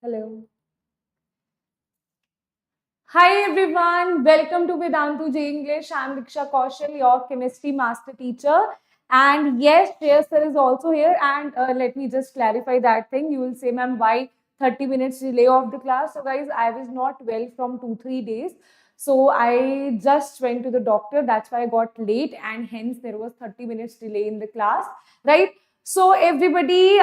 Hello. Hi everyone, welcome to Vedantu JEE English. I'm Diksha Kaushal, your chemistry master teacher. And yes, Shreyas sir is also here. And let me just clarify that thing. You will say, ma'am, why 30 minutes delay of the class? So guys, I was not well from 2-3 days. So I just went to the doctor. That's why I got late, and hence there was 30 minutes delay in the class, right? So everybody,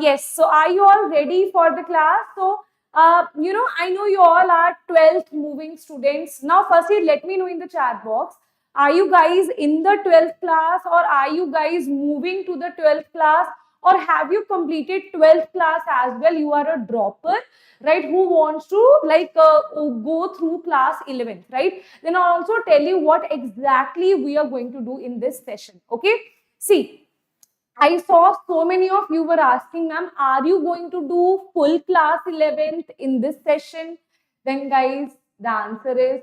yes. So are you all ready for the class? So I know you all are 12th moving students. Now, firstly, let me know in the chat box. Are you guys in the 12th class, or are you guys moving to the 12th class, or have you completed 12th class as well? You are a dropper, right? Who wants to go through class 11th, right? Then I'll also tell you what exactly we are going to do in this session. Okay. See, I saw so many of you were asking, ma'am, are you going to do full class 11th in this session? Then guys, the answer is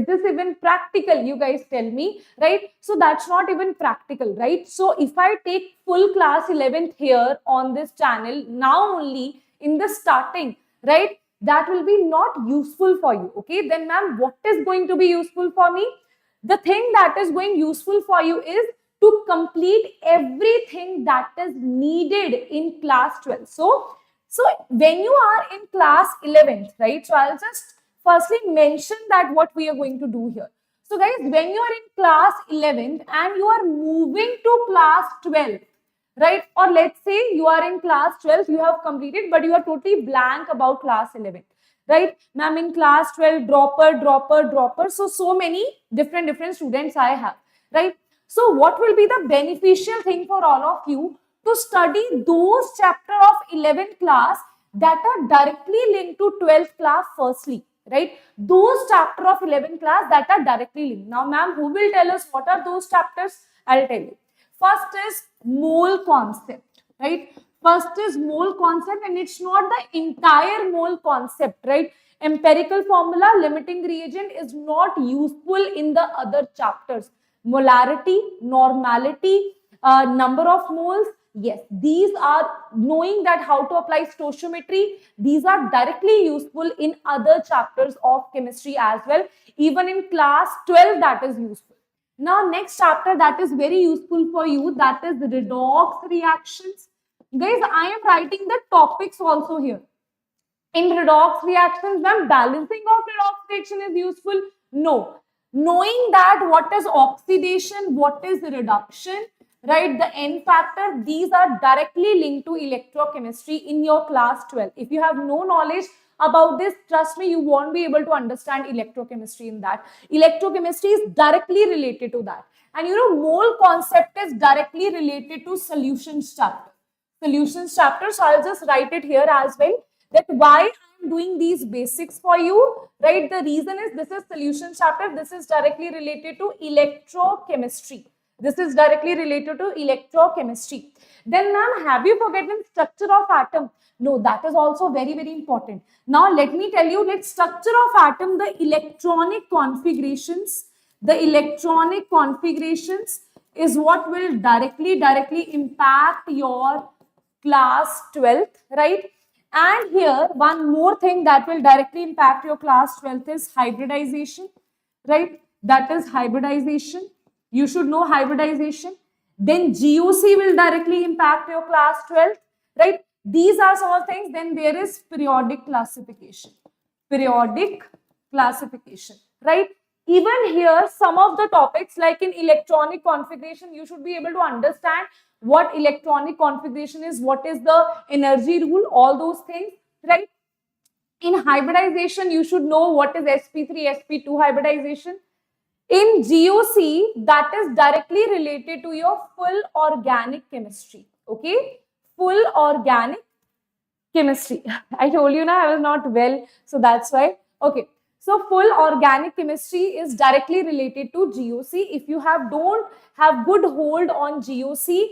this even practical? You guys tell me, right? So that's not even practical, right? So if I take full class 11th here on this channel, now only in the starting, right? That will be not useful for you, okay? Then ma'am, what is going to be useful for me? The thing that is going useful for you is to complete everything that is needed in class 12. So when you are in class 11th, right? So I'll just firstly mention that what we are going to do here. So guys, when you are in class 11th and you are moving to class 12, right? Or let's say you are in class 12, you have completed, but you are totally blank about class 11, right? Ma'am, in class 12, dropper. So many different students I have, right? So what will be the beneficial thing for all of you to study those chapter of 11th class that are directly linked to 12th class firstly, right? Those chapter of 11th class that are directly linked. Now, ma'am, who will tell us what are those chapters? I'll tell you. First is mole concept, right? First is mole concept, and it's not the entire mole concept, right? Empirical formula, limiting reagent is not useful in the other chapters. Molarity, normality, number of moles, yes, these are knowing that how to apply stoichiometry. These are directly useful in other chapters of chemistry as well. Even in class 12, that is useful. Now, next chapter that is very useful for you, that is redox reactions. Guys, I am writing the topics also here. In redox reactions, ma'am, balancing of redox reaction is useful? No. Knowing that what is oxidation, what is reduction, right? The N factor, these are directly linked to electrochemistry in your class 12. If you have no knowledge about this, trust me, you won't be able to understand electrochemistry in that. Electrochemistry is directly related to that. And mole concept is directly related to solutions chapter. Solutions chapter. So I'll just write it here as well, that why I'm doing these basics for you, right? The reason is this is solutions chapter. This is directly related to electrochemistry. This is directly related to electrochemistry. Then, ma'am, have you forgotten structure of atom? No, that is also very important. Now, let me tell you, let's structure of atom, the electronic configurations. The electronic configurations is what will directly impact your class 12th, right? And here, one more thing that will directly impact your class 12th is hybridization, right? That is hybridization. You should know hybridization. Then GOC will directly impact your class 12th, right? These are some of things. Then there is periodic classification. Periodic classification, right? Even here, some of the topics like in electronic configuration, you should be able to understand what electronic configuration is, what is the energy rule, all those things, right? In hybridization, you should know what is sp3 sp2 hybridization. In GOC, that is directly related to your full organic chemistry, okay? Full organic chemistry. I told you now I was not well, so that's why. Okay, so full organic chemistry is directly related to GOC. If you don't have good hold on GOC,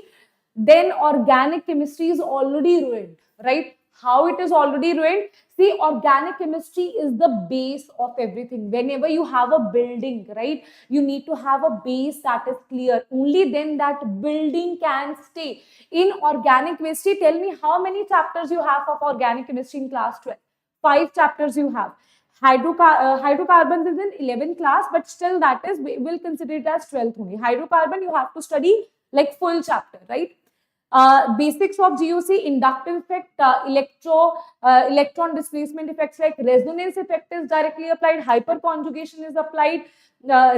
then organic chemistry is already ruined, right? How it is already ruined? See, organic chemistry is the base of everything. Whenever you have a building, right, you need to have a base that is clear. Only then that building can stay. In organic chemistry, tell me how many chapters you have of organic chemistry in class 12? 5 chapters you have. Hydrocarbons is in 11th class, but still that is, we will consider it as 12th only. Hydrocarbon you have to study like full chapter, right? Basics of GOC, inductive effect, electron displacement effects like resonance effect is directly applied, hyperconjugation is applied,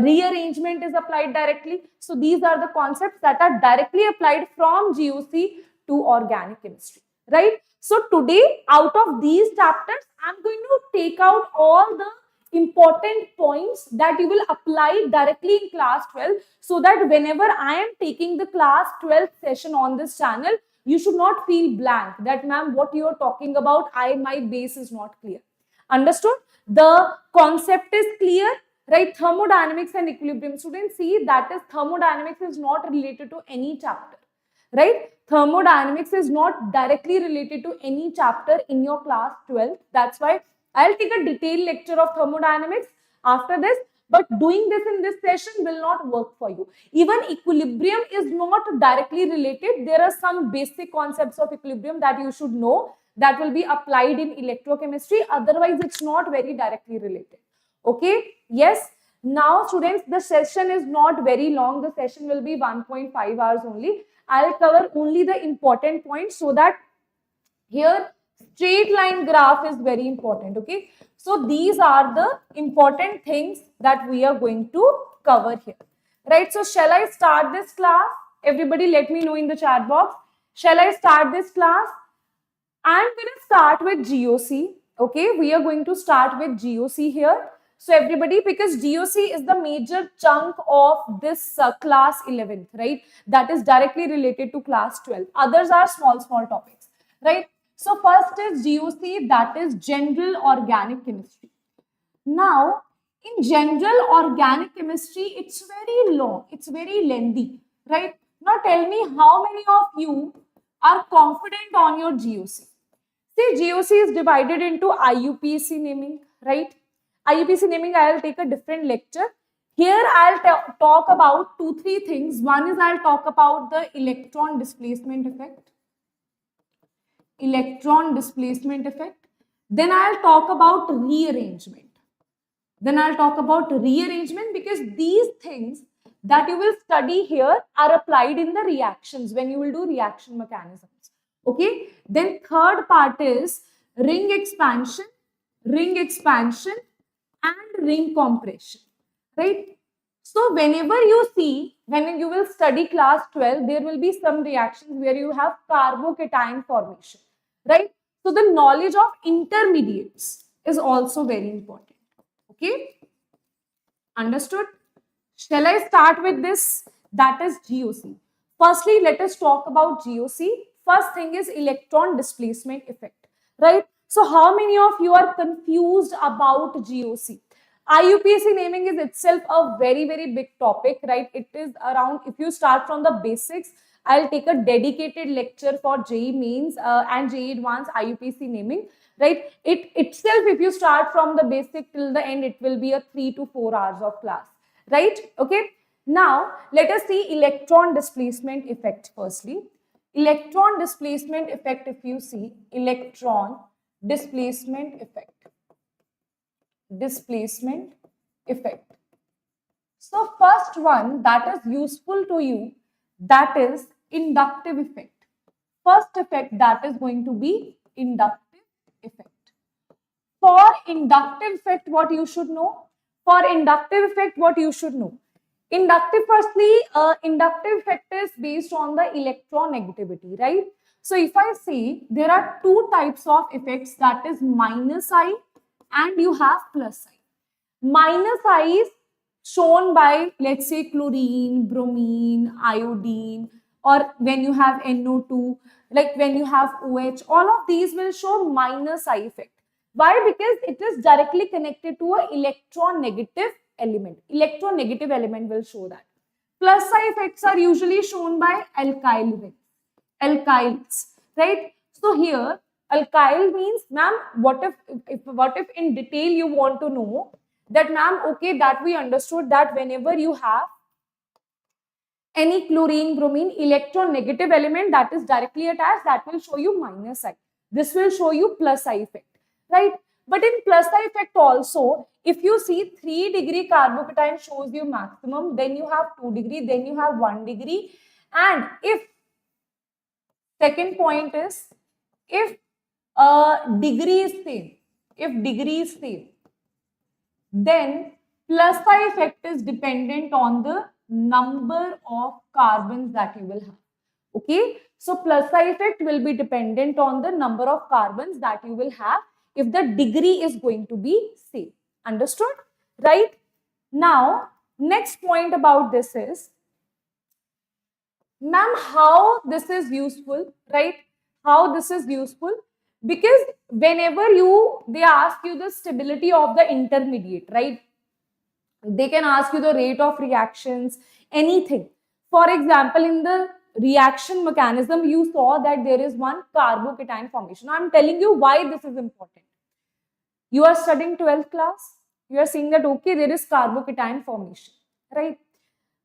rearrangement is applied directly. So these are the concepts that are directly applied from GOC to organic chemistry, right? So today, out of these chapters, I'm going to take out all the important points that you will apply directly in class 12, so that whenever I am taking the class 12 session on this channel, you should not feel blank that ma'am, what you are talking about, my base is not clear. Understood? The concept is clear, right? Thermodynamics and equilibrium. Students, see, that is, thermodynamics is not related to any chapter, right? Thermodynamics is not directly related to any chapter in your class 12. That's why I'll take a detailed lecture of thermodynamics after this, but doing this in this session will not work for you. Even equilibrium is not directly related. There are some basic concepts of equilibrium that you should know that will be applied in electrochemistry. Otherwise, it's not very directly related. Okay? Yes. Now, students, the session is not very long. The session will be 1.5 hours only. I'll cover only the important points, so that here straight line graph is very important. Okay, so these are the important things that we are going to cover here, right? So shall I start this class? Everybody let me know in the chat box. Shall I start this class? I'm going to start with GOC. Okay, we are going to start with GOC here. So everybody, because GOC is the major chunk of this class 11th, right? That is directly related to class 12. Others are small topics, right? So first is GOC, that is general organic chemistry. Now, in general organic chemistry, it's very long, it's very lengthy, right? Now tell me, how many of you are confident on your GOC? See, GOC is divided into IUPAC naming, right? IUPAC naming, I'll take a different lecture. Here, I'll talk about 2-3 things. One is I'll talk about the electron displacement effect. Electron displacement effect. Then I'll talk about rearrangement. Because these things that you will study here are applied in the reactions when you will do reaction mechanisms. Okay. Then third part is ring expansion, and ring compression, right? So whenever you see, when you will study class 12, there will be some reactions where you have carbocation formation, right? So the knowledge of intermediates is also very important. Okay, understood? Shall I start with this? That is GOC. Firstly, let us talk about GOC. First thing is electron displacement effect, right? So how many of you are confused about GOC? IUPAC naming is itself a very, very big topic, right? It is around, if you start from the basics, I'll take a dedicated lecture for JEE mains and JEE advanced IUPAC naming, right? It itself, if you start from the basic till the end, it will be a 3 to 4 hours of class, right? Okay. Now, let us see electron displacement effect firstly. Electron displacement effect, if you see, electron displacement effect. So first one that is useful to you, that is inductive effect. First effect that is going to be inductive effect. For inductive effect, what you should know? Inductive effect is based on the electronegativity, right? So if I say there are two types of effects, that is minus I and you have plus I. Minus I is shown by, let's say, chlorine, bromine, iodine, or when you have NO2, like when you have OH, all of these will show minus I effect. Why? Because it is directly connected to an electronegative element. Electronegative element will show that. Plus I effects are usually shown by alkyl rings, alkyls, right? So here, alkyl means, ma'am, what if in detail you want to know that, ma'am, okay, that we understood that whenever you have any chlorine, bromine, electronegative element that is directly attached, that will show you minus I. This will show you plus I effect, right? But in plus I effect also, if you see 3 degree carbocation shows you maximum, then you have 2 degree, then you have 1 degree. And if second point is, if degree is same, if degree is same, then plus I effect is dependent on the number of carbons that you will have. Okay, so plus I effect will be dependent on the number of carbons that you will have if the degree is going to be same. Understood? Right? Now, next point about this is, ma'am, how this is useful, right? How this is useful? Because whenever they ask you the stability of the intermediate, right? They can ask you the rate of reactions, anything. For example, in the reaction mechanism, you saw that there is one carbocation formation. I'm telling you why this is important. You are studying 12th class. You are seeing that, okay, there is carbocation formation, right?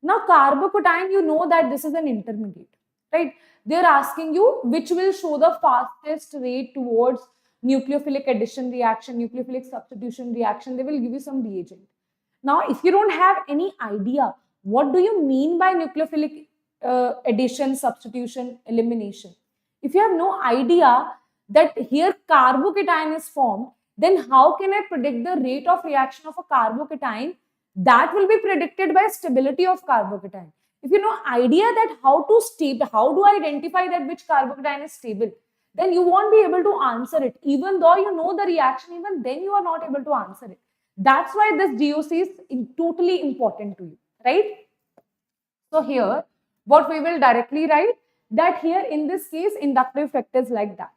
Now, carbocation, you know that this is an intermediate, right? They're asking you which will show the fastest rate towards nucleophilic addition reaction, nucleophilic substitution reaction. They will give you some reagent. Now, if you don't have any idea, what do you mean by nucleophilic addition, substitution, elimination? If you have no idea that here carbocation is formed, then how can I predict the rate of reaction of a carbocation? That will be predicted by stability of carbocation. If you know idea that how do I identify that which carbocation is stable, then you won't be able to answer it. Even though you know the reaction, even then you are not able to answer it. That's why this DOC is totally important to you, right? So here, what we will directly write, that here in this case, inductive effect is like that.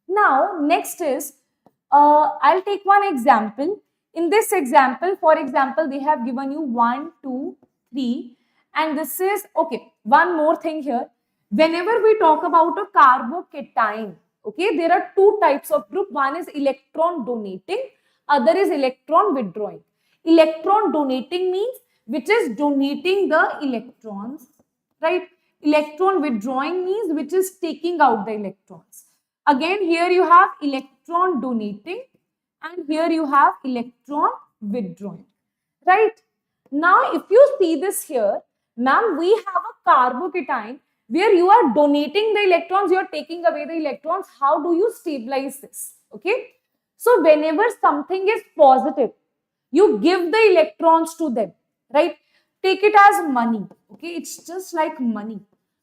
Now, next is, I'll take one example. In this example, for example, they have given you 1, 2, 3, and this is, okay, one more thing here. Whenever we talk about a carbocation, okay, there are two types of group. One is electron donating, other is electron withdrawing. Electron donating means which is donating the electrons, right? Electron withdrawing means which is taking out the electrons. Again, here you have electron donating and here you have electron withdrawing, right? Now, if you see this here, ma'am, we have a carbocation where you are donating the electrons, you are taking away the electrons. How do you stabilize this? Okay. So, whenever something is positive, you give the electrons to them, right? Take it as money. Okay. It's just like money.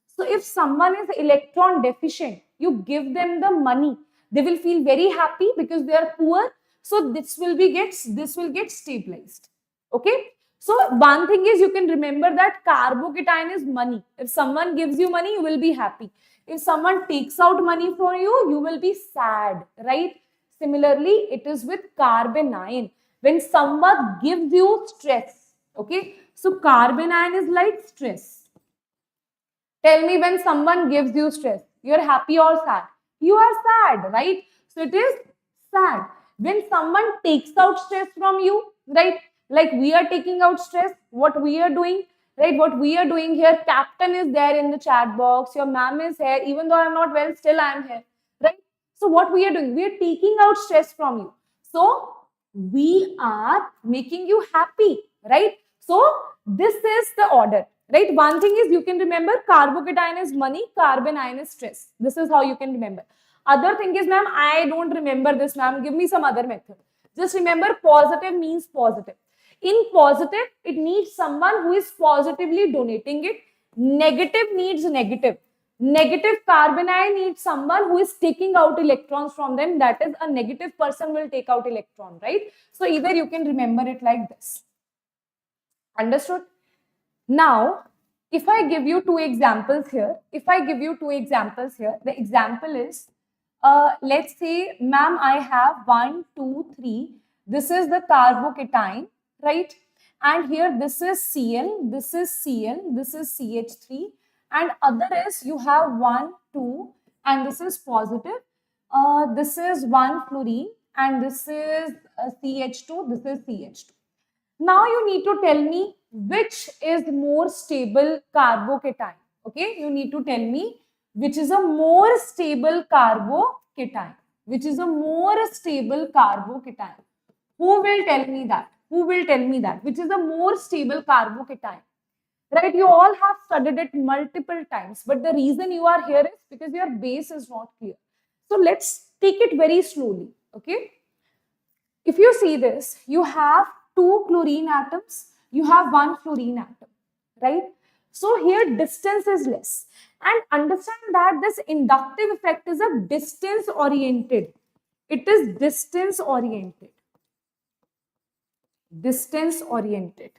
So, if someone is electron deficient, you give them the money. They will feel very happy because they are poor. So, this will get stabilized. Okay. So, one thing is you can remember that carbocation is money. If someone gives you money, you will be happy. If someone takes out money from you, you will be sad, right? Similarly, it is with carbanion. When someone gives you stress, okay? So, carbanion is like stress. Tell me, when someone gives you stress, you are happy or sad? You are sad, right? So, it is sad. When someone takes out stress from you, right? Like we are taking out stress, what we are doing, right? What we are doing here, captain is there in the chat box, your ma'am is here, even though I'm not well, still I'm here, right? So what we are doing, we are taking out stress from you. So we are making you happy, right? So this is the order, right? One thing is you can remember carbocation is money, carbanion is stress. This is how you can remember. Other thing is, ma'am, I don't remember this, ma'am. Give me some other method. Just remember positive means positive. In positive, it needs someone who is positively donating it. Negative needs negative. Negative carbanion needs someone who is taking out electrons from them. That is, a negative person will take out electron, right? So either you can remember it like this. Understood? Now, if I give you two examples here, the example is, let's say, ma'am, I have 1, 2, 3. This is the carbocation, right? And here this is Cl, this is Cl, this is CH3, and other is you have 1, 2, and this is positive. This is 1 fluorine, and this is CH2, this is CH2. Now you need to tell me which is more stable carbocation. Okay, you need to tell me which is a more stable carbocation. which is a more stable carbocation? Who will tell me that? Who will tell me that? Which is a more stable carbocation? Right? You all have studied it multiple times, but the reason you are here is because your base is not clear. So let's take it very slowly. Okay? If you see this, you have two chlorine atoms, you have one fluorine atom, right? So here distance is less. And understand that this inductive effect is a distance oriented. It is distance oriented. Distance oriented,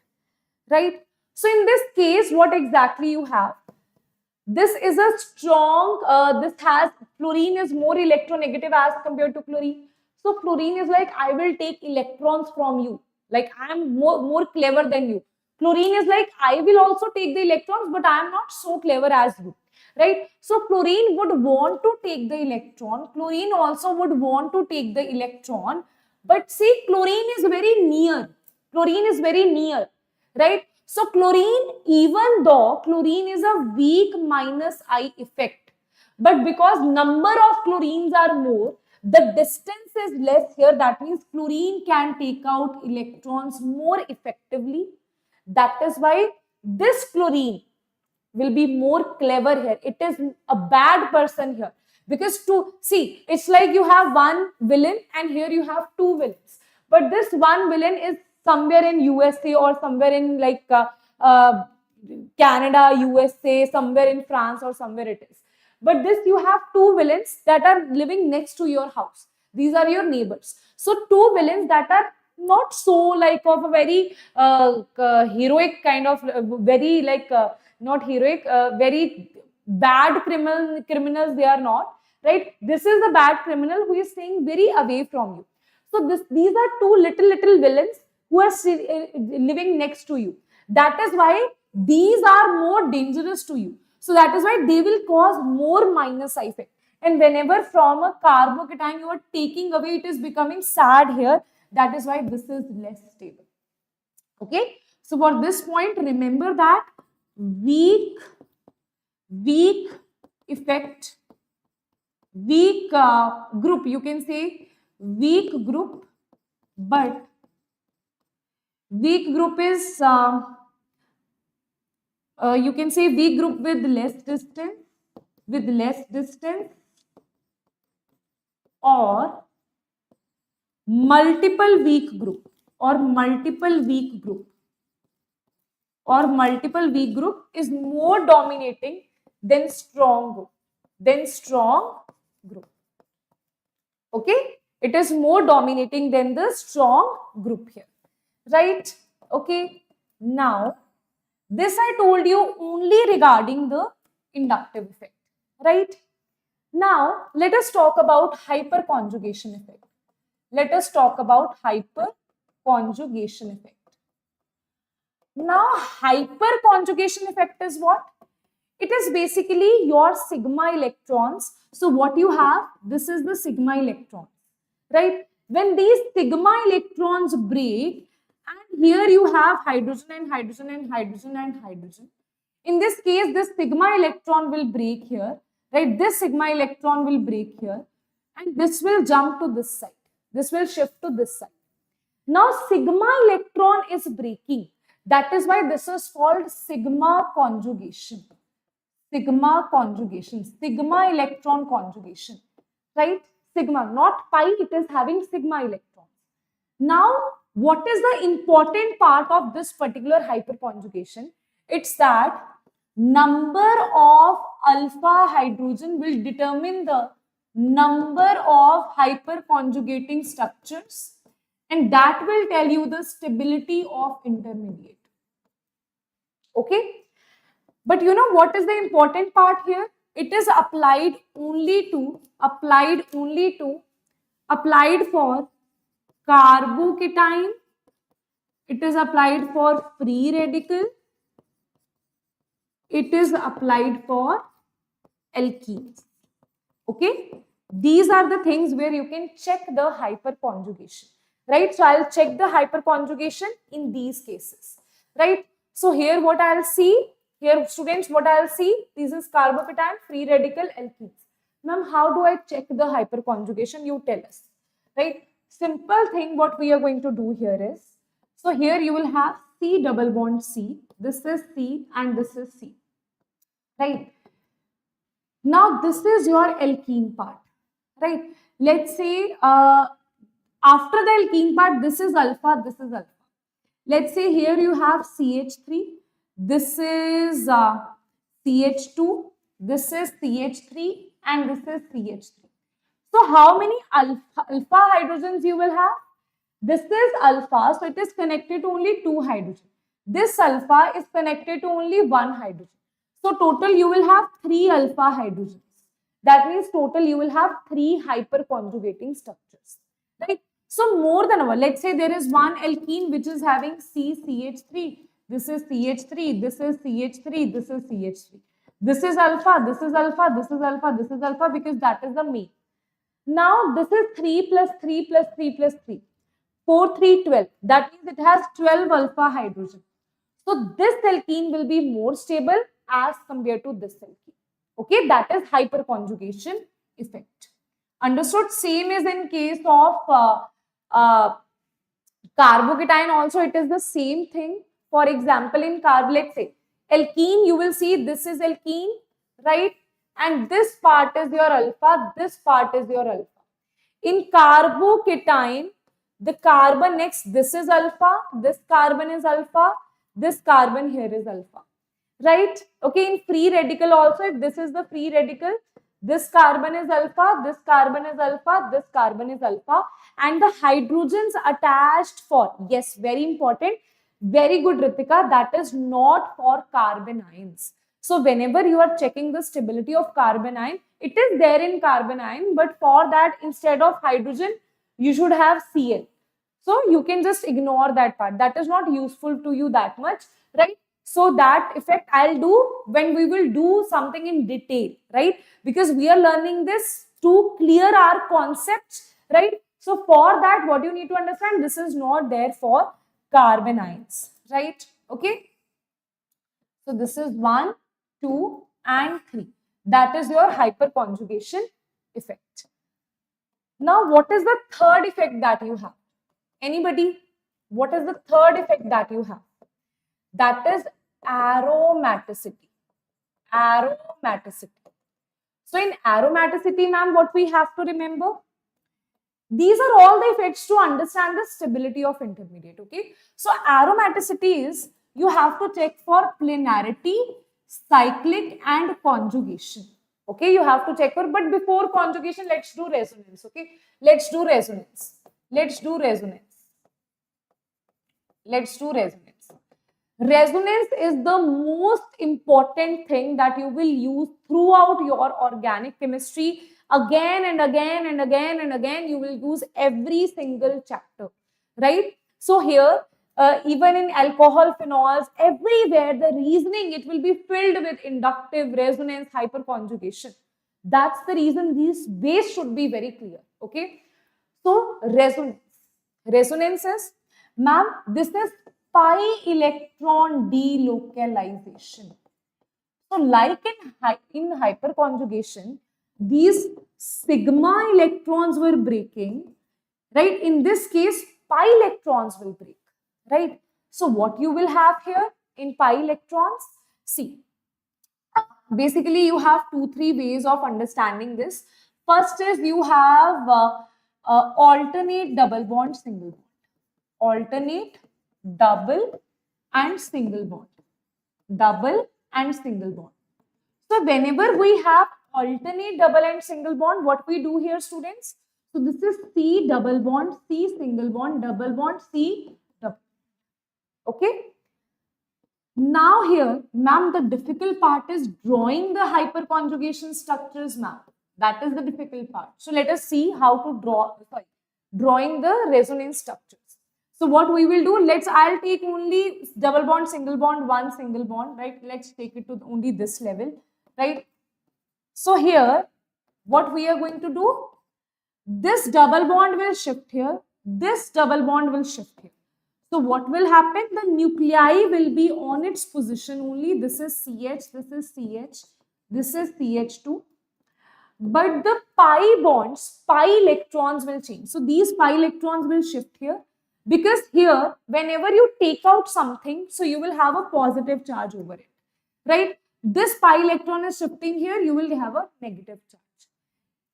right? So in this case, what exactly you have? This is a strong, fluorine is more electronegative as compared to chlorine. So fluorine is like, I will take electrons from you. Like I am more clever than you. Chlorine is like, I will also take the electrons, but I am not so clever as you. Right? So fluorine would want to take the electron. Chlorine also would want to take the electron. But see, chlorine is very near. Chlorine is very near. Right? So chlorine, even though chlorine is a weak minus I effect, but because number of chlorines are more, the distance is less here. That means chlorine can take out electrons more effectively. That is why this chlorine will be more clever here. It is a bad person here. Because see, it's like you have one villain and here you have two villains. But this one villain is somewhere in USA or somewhere in like Canada, USA, somewhere in France or somewhere it is. But this you have two villains that are living next to your house. These are your neighbors. So two villains that are not so like of a very heroic kind of, very like not heroic, very bad criminals they are not, right? This is the bad criminal who is staying very away from you. So these are two little villains who are living next to you. That is why these are more dangerous to you. So that is why they will cause more minus effect. And whenever from a carbocation you are taking away, it is becoming sad here. That is why this is less stable. Okay. So for this point, remember that weak effect, weak group, you can say weak group, but weak group is you can say weak group with less distance, or multiple weak group, is more dominating than strong group. Okay, it is more dominating than the strong group here, right? Okay, now this I told you only regarding the inductive effect, right? Now let us talk about hyperconjugation effect. Now hyperconjugation effect is what? It is basically your sigma electrons. So what you have, this is the sigma electron, right? When these sigma electrons break, and here you have hydrogen and hydrogen and hydrogen and hydrogen. In this case, this sigma electron will break here, right? This sigma electron will break here, and this will jump to this side. This will shift to this side. Now sigma electron is breaking. That is why this is called sigma conjugation. Sigma electron conjugation, right? Sigma, not pi, it is having sigma electrons. Now, what is the important part of this particular hyperconjugation? It's that number of alpha hydrogen will determine the number of hyperconjugating structures, and that will tell you the stability of intermediate. Okay? But you know what is the important part here? It is applied for carbocation. It is applied for free radical. It is applied for alkenes. Okay? These are the things where you can check the hyperconjugation. Right? So I'll check the hyperconjugation in these cases. Right? So here what I'll see, here students, what I'll see, this is carbocation, free radical, alkenes. Ma'am, how do I check the hyperconjugation? You tell us, right? Simple thing what we are going to do here is, so here you will have C double bond C. This is C and this is C, right? Now this is your alkene part, right? Let's say after the alkene part, this is alpha, this is alpha. Let's say here you have CH3, this is CH2, this is CH3, and this is CH3. So how many alpha hydrogens you will have? This is alpha, so it is connected to only 2 hydrogens. This alpha is connected to only 1 hydrogen. So total you will have 3 alpha hydrogens. That means total you will have 3 hyperconjugating structures, right? So more than one. Let's say there is one alkene which is having CCH3. This is CH3, this is CH3, this is CH3. This is alpha, this is alpha, this is alpha, this is alpha, because that is the main. Now this is 3 plus 3 plus 3 plus 3. 4, 3, 12. That means it has 12 alpha hydrogen. So this alkene will be more stable as compared to this alkene. Okay, that is hyperconjugation effect. Understood? Same is in case of carbocation also, it is the same thing. For example, in let's say alkene, you will see this is alkene, right? And this part is your alpha, this part is your alpha. In carbocation, the carbon next, this is alpha, this carbon is alpha, this carbon here is alpha, right? Okay, in free radical also, if this is the free radical, this carbon is alpha, this carbon is alpha, this carbon is alpha, and the hydrogens attached for, yes, very important, very good Ritika, that is not for carbon ions. So whenever you are checking the stability of carbon ion, it is there in carbon ion, but for that instead of hydrogen, you should have Cl. So you can just ignore that part. That is not useful to you that much, right? So that effect I'll do when we will do something in detail, right? Because we are learning this to clear our concepts, right? So for that, what you need to understand, this is not there for carbon ions, right? Okay. So this is 1, 2, and 3. That is your hyperconjugation effect. Now, what is the third effect that you have? Anybody? What is the third effect that you have? That is aromaticity. Aromaticity. So in aromaticity, ma'am, what we have to remember? These are all the effects to understand the stability of intermediate, okay? So aromaticity is, you have to check for planarity, cyclic, and conjugation. Okay, you have to check for, but before conjugation, let's do resonance, okay? Let's do resonance. Let's do resonance. Let's do resonance. Resonance is the most important thing that you will use throughout your organic chemistry. Again and again and again and again, you will use every single chapter, right? So here, even in alcohol, phenols, everywhere, the reasoning, it will be filled with inductive, resonance, hyperconjugation. That's the reason these base should be very clear, okay? So resonance. Resonance is, ma'am, this is pi electron delocalization. So like in hyperconjugation, these sigma electrons were breaking, right? In this case, pi electrons will break, right? So what you will have here in pi electrons? See, basically you have 2-3 ways of understanding this. First is you have alternate double bond, single bond. Alternate, double, and single bond. Double and single bond. So whenever we have alternate double and single bond, what we do here, students? So this is C double bond, C single bond, double bond, C double. Okay. Now here, ma'am, the difficult part is drawing the hyperconjugation structures, ma'am. That is the difficult part. So let us see how to drawing the resonance structures. So what we will do, I'll take only double bond, single bond, one single bond, right? Let's take it to only this level, right? So here, what we are going to do, this double bond will shift here, this double bond will shift here. So what will happen? The nuclei will be on its position only. This is CH, this is CH, this is CH2. but the pi bonds, pi electrons will change. So these pi electrons will shift here, because here, whenever you take out something, so you will have a positive charge over it, right? This pi electron is shifting here, you will have a negative charge.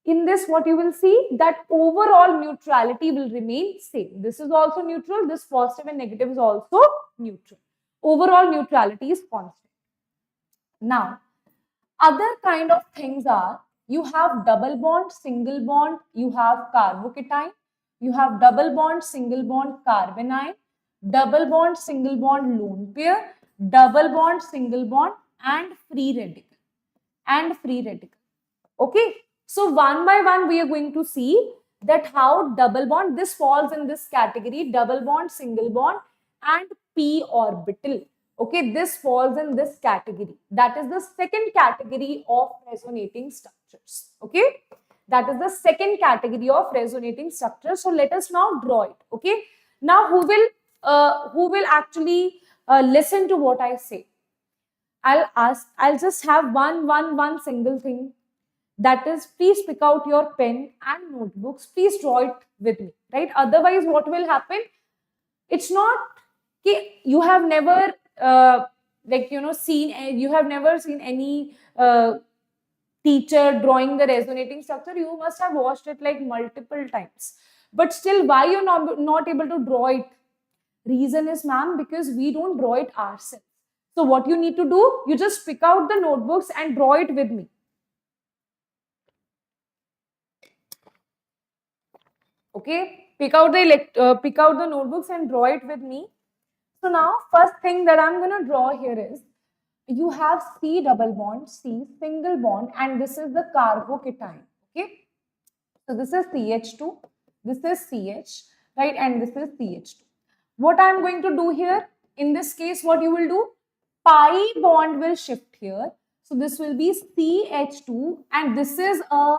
In this, what you will see, that overall neutrality will remain same. This is also neutral, this positive and negative is also neutral. Overall neutrality is constant. Now, other kind of things are, you have double bond, single bond, you have carbocation, you have double bond, single bond, carbanion, double bond, single bond, lone pair, double bond, single bond, and free radical. Okay, so one by one we are going to see that how double bond, this falls in this category, double bond, single bond, and p orbital. Okay, this falls in this category. That is the second category of resonating structures. Okay, that is the second category of resonating structures. So let us now draw it. Okay, now who will actually listen to what I say? I'll just have one single thing. That is, please pick out your pen and notebooks. Please draw it with me, right? Otherwise, what will happen? It's not, okay, you have never seen, you have never seen any teacher drawing the resonating structure. You must have watched it like multiple times, but still, why you're not able to draw it? Reason is, ma'am, because we don't draw it ourselves. So what you need to do, you just pick out the notebooks and draw it with me. Okay, pick out the notebooks and draw it with me. So now, first thing that I'm going to draw here is, you have C double bond, C single bond, and this is the carbocation. Okay, so this is CH2, this is CH, right, and this is CH2. What I'm going to do here, in this case, what you will do, pi bond will shift here. So this will be CH2, and this is a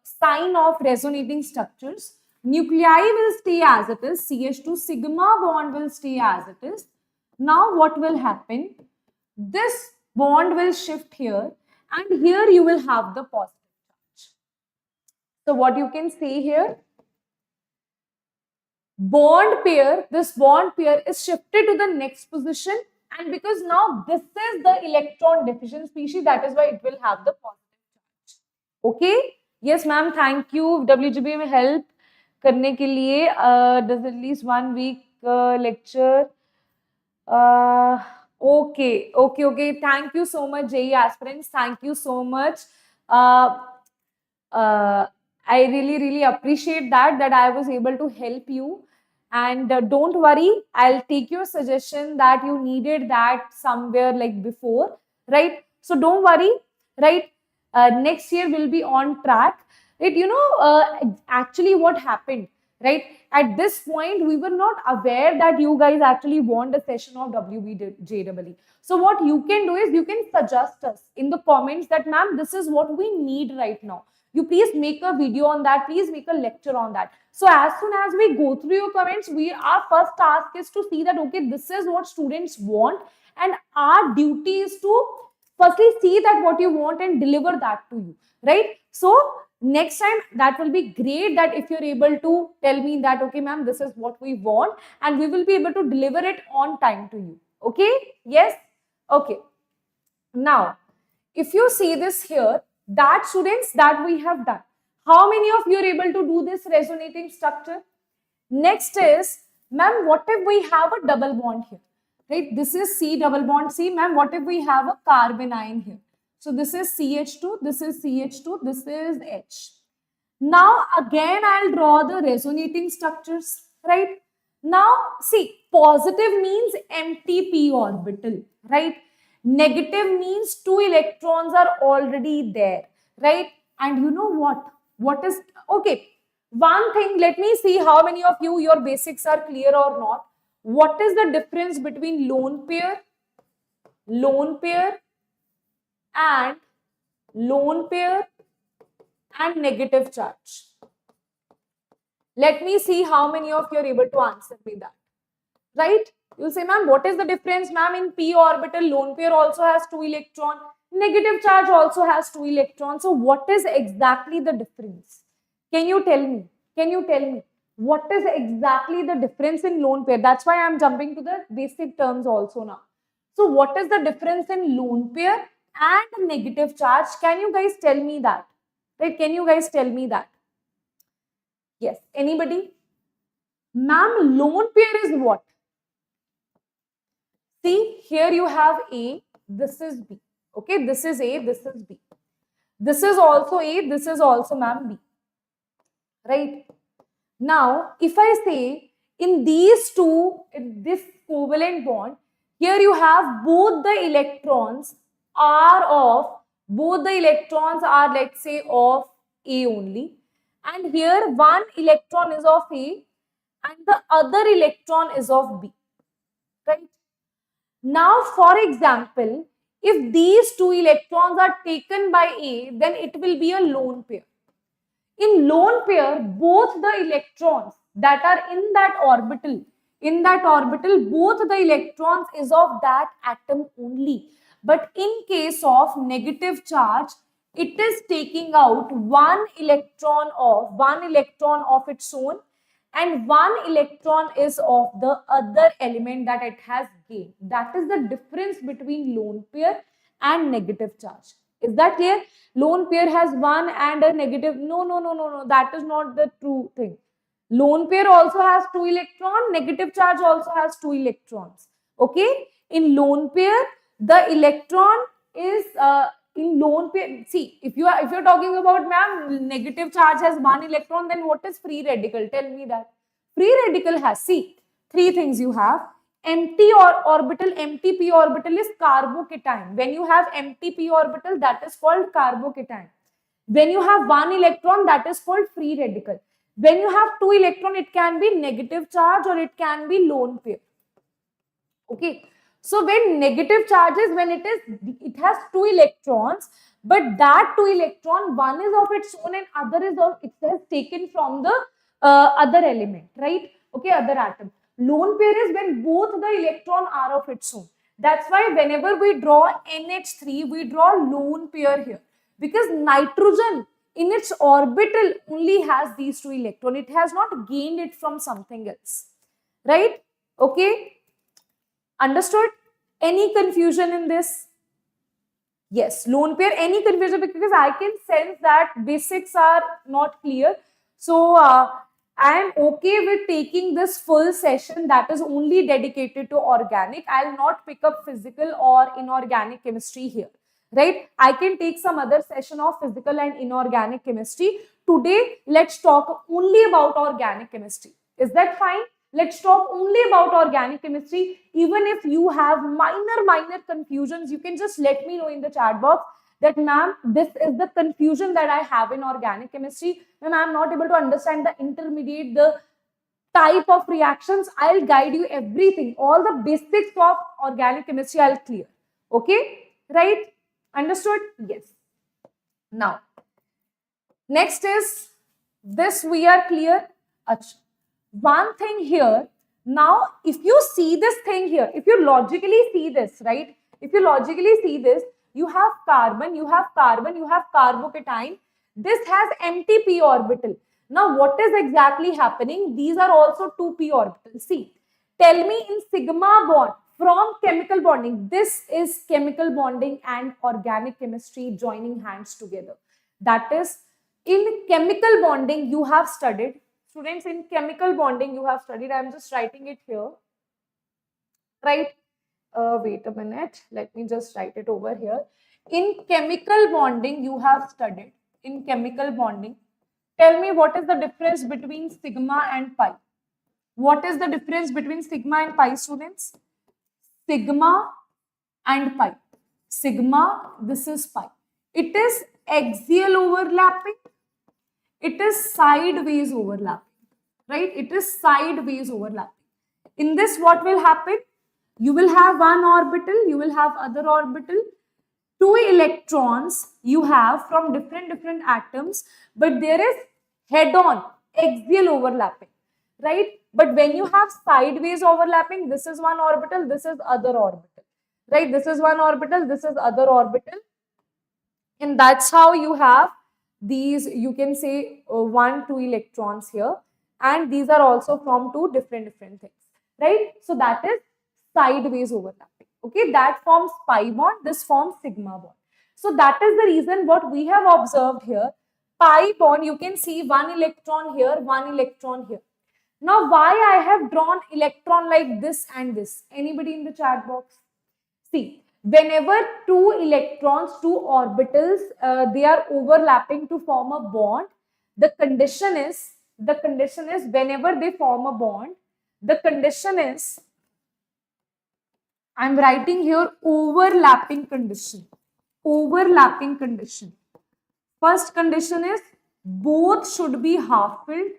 sign of resonating structures. Nuclei will stay as it is. CH2 sigma bond will stay as it is. Now what will happen? This bond will shift here, and here you will have the positive charge. So what you can say here, bond pair, this bond pair is shifted to the next position, and because now this is the electron deficient species, that is why it will have the positive charge. Okay, yes ma'am, thank you WGB में help करने के लिए. Does at least 1 week lecture. Okay, thank you so much, JEE aspirants, thank you so much. I really appreciate that I was able to help you. And don't worry, I'll take your suggestion that you needed that somewhere like before, right? So don't worry, right? Next year we'll be on track, right? You know, actually what happened, right? At this point, we were not aware that you guys actually want a session of WBJEE. So what you can do is, you can suggest us in the comments that, ma'am, this is what we need right now. You please make a video on that, please make a lecture on that. So as soon as we go through your comments, our first task is to see that, okay, this is what students want, and our duty is to firstly see that what you want and deliver that to you, right? So next time, that will be great that if you're able to tell me that, okay, ma'am, this is what we want, and we will be able to deliver it on time to you. Okay? Yes? Okay. Now, if you see this here, that students, that we have done. How many of you are able to do this resonating structure? Next is, ma'am, what if we have a double bond here? Right? This is C double bond C. Ma'am, what if we have a carbanion here? So this is CH2, this is CH2, this is H. Now again, I'll draw the resonating structures, right? Now see, positive means empty p orbital, right? Negative means 2 electrons are already there, right? And you know what? What is, okay, one thing, let me see how many of you, your basics are clear or not. What is the difference between lone pair, and lone pair and negative charge? Let me see how many of you are able to answer me that, right? You'll say, ma'am, what is the difference? Ma'am, in p orbital, lone pair also has 2 electrons. Negative charge also has 2 electrons. So what is exactly the difference? Can you tell me? Can you tell me? What is exactly the difference in lone pair? That's why I'm jumping to the basic terms also now. So what is the difference in lone pair and negative charge? Can you guys tell me that? Right? Can you guys tell me that? Yes. Anybody? Ma'am, lone pair is what? See, here you have A, this is B. Okay, this is A, this is B. This is also A, this is also, ma'am, B. Right? Now, if I say in these two, in this covalent bond, here you have both the electrons are, let's say, of A only. And here one electron is of A and the other electron is of B. Right? Now, for example, if these two electrons are taken by A, then it will be a lone pair. In lone pair, both the electrons that are in that orbital, both the electrons is of that atom only. But in case of negative charge, it is taking out one electron of its own, and one electron is of the other element that it has gained. That is the difference between lone pair and negative charge. Is that clear? Lone pair has one and a negative. No. That is not the true thing. Lone pair also has 2 electrons. Negative charge also has 2 electrons. Okay. In lone pair, the electron is in lone pair. See, if you're talking about, ma'am, negative charge has 1 electron, then what is free radical? Tell me that. Free radical has, see, 3 things you have. Empty orbital, empty p orbital is carbocation. When you have empty p orbital, that is called carbocation. When you have 1 electron, that is called free radical. When you have 2 electron, it can be negative charge or it can be lone pair. Okay. So when negative charge is when it has 2 electrons, but that 2 electron, one is of its own and other is of it has taken from the other element, right? Okay, other atom. Lone pair is when both the electron are of its own. That's why whenever we draw NH3, we draw lone pair here, because nitrogen in its orbital only has these 2 electrons. It has not gained it from something else, right? Okay. Understood? Any confusion in this? Yes, lone pair, any confusion, because I can sense that basics are not clear. So, I am okay with taking this full session that is only dedicated to organic. I'll not pick up physical or inorganic chemistry here, right? I can take some other session of physical and inorganic chemistry. Today, let's talk only about organic chemistry. Is that fine? Let's talk only about organic chemistry. Even if you have minor confusions, you can just let me know in the chat box that, ma'am, this is the confusion that I have in organic chemistry. Ma'am, I'm not able to understand the intermediate, the type of reactions. I'll guide you everything. All the basics of organic chemistry I'll clear. Okay? Right? Understood? Yes. Now, next is this we are clear. Achha. One thing here, now if you see this thing here, if you logically see this, right? If you logically see this, you have carbon, you have carbocation. This has empty p orbital. Now what is exactly happening? These are also 2p orbitals. See, tell me in sigma bond from chemical bonding. This is chemical bonding and organic chemistry joining hands together. That is, in chemical bonding you have studied. Students, in chemical bonding you have studied. I am just writing it here. Right? Wait a minute. Let me just write it over here. In chemical bonding you have studied. In chemical bonding, tell me what is the difference between sigma and pi. What is the difference between sigma and pi, students? Sigma and pi. Sigma, this is pi. It is axial overlapping. It is sideways overlapping, right? It is sideways overlapping. In this, what will happen? You will have one orbital, you will have other orbital. 2 electrons you have from different atoms, but there is head-on axial overlapping, right? But when you have sideways overlapping, this is one orbital, this is other orbital, right? This is one orbital, this is other orbital. And that's how you have these, you can say 2 electrons here, and these are also from two different things, right? So that is sideways overlapping. Okay, that forms pi bond, this forms sigma bond. So that is the reason what we have observed here. Pi bond, you can see one electron here, one electron here. Now, why I have drawn electron like this and this? Anybody in the chat box? See, whenever two electrons, two orbitals, they are overlapping to form a bond, the condition is whenever they form a bond, the condition is, I'm writing here overlapping condition. Overlapping condition. First condition is both should be half filled.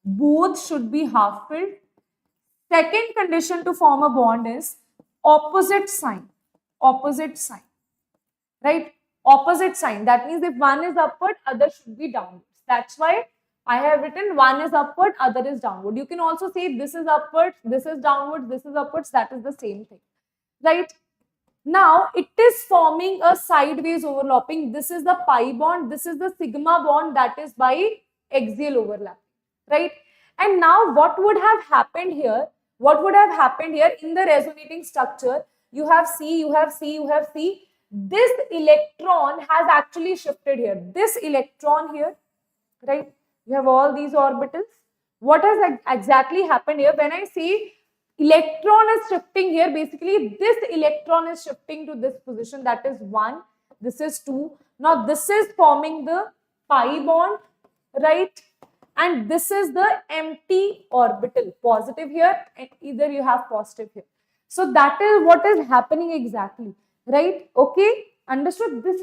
Both should be half filled. Second condition to form a bond is opposite sign. Opposite sign. Right? Opposite sign. That means if one is upward, other should be downwards. That's why I have written one is upward, other is downward. You can also say this is upward, this is downward, this is upwards. That is the same thing. Right? Now, it is forming a sideways overlapping. This is the pi bond. This is the sigma bond, that is by axial overlap. Right? And now what would have happened here? What would have happened here in the resonating structure? You have C, you have C, you have C. This electron has actually shifted here. This electron here, right? You have all these orbitals. What has exactly happened here? When I say electron is shifting here, basically this electron is shifting to this position, that is 1, this is 2. Now this is forming the pi bond, right? And this is the empty orbital, positive here, and either you have positive here. So that is what is happening exactly, right? Okay, understood? This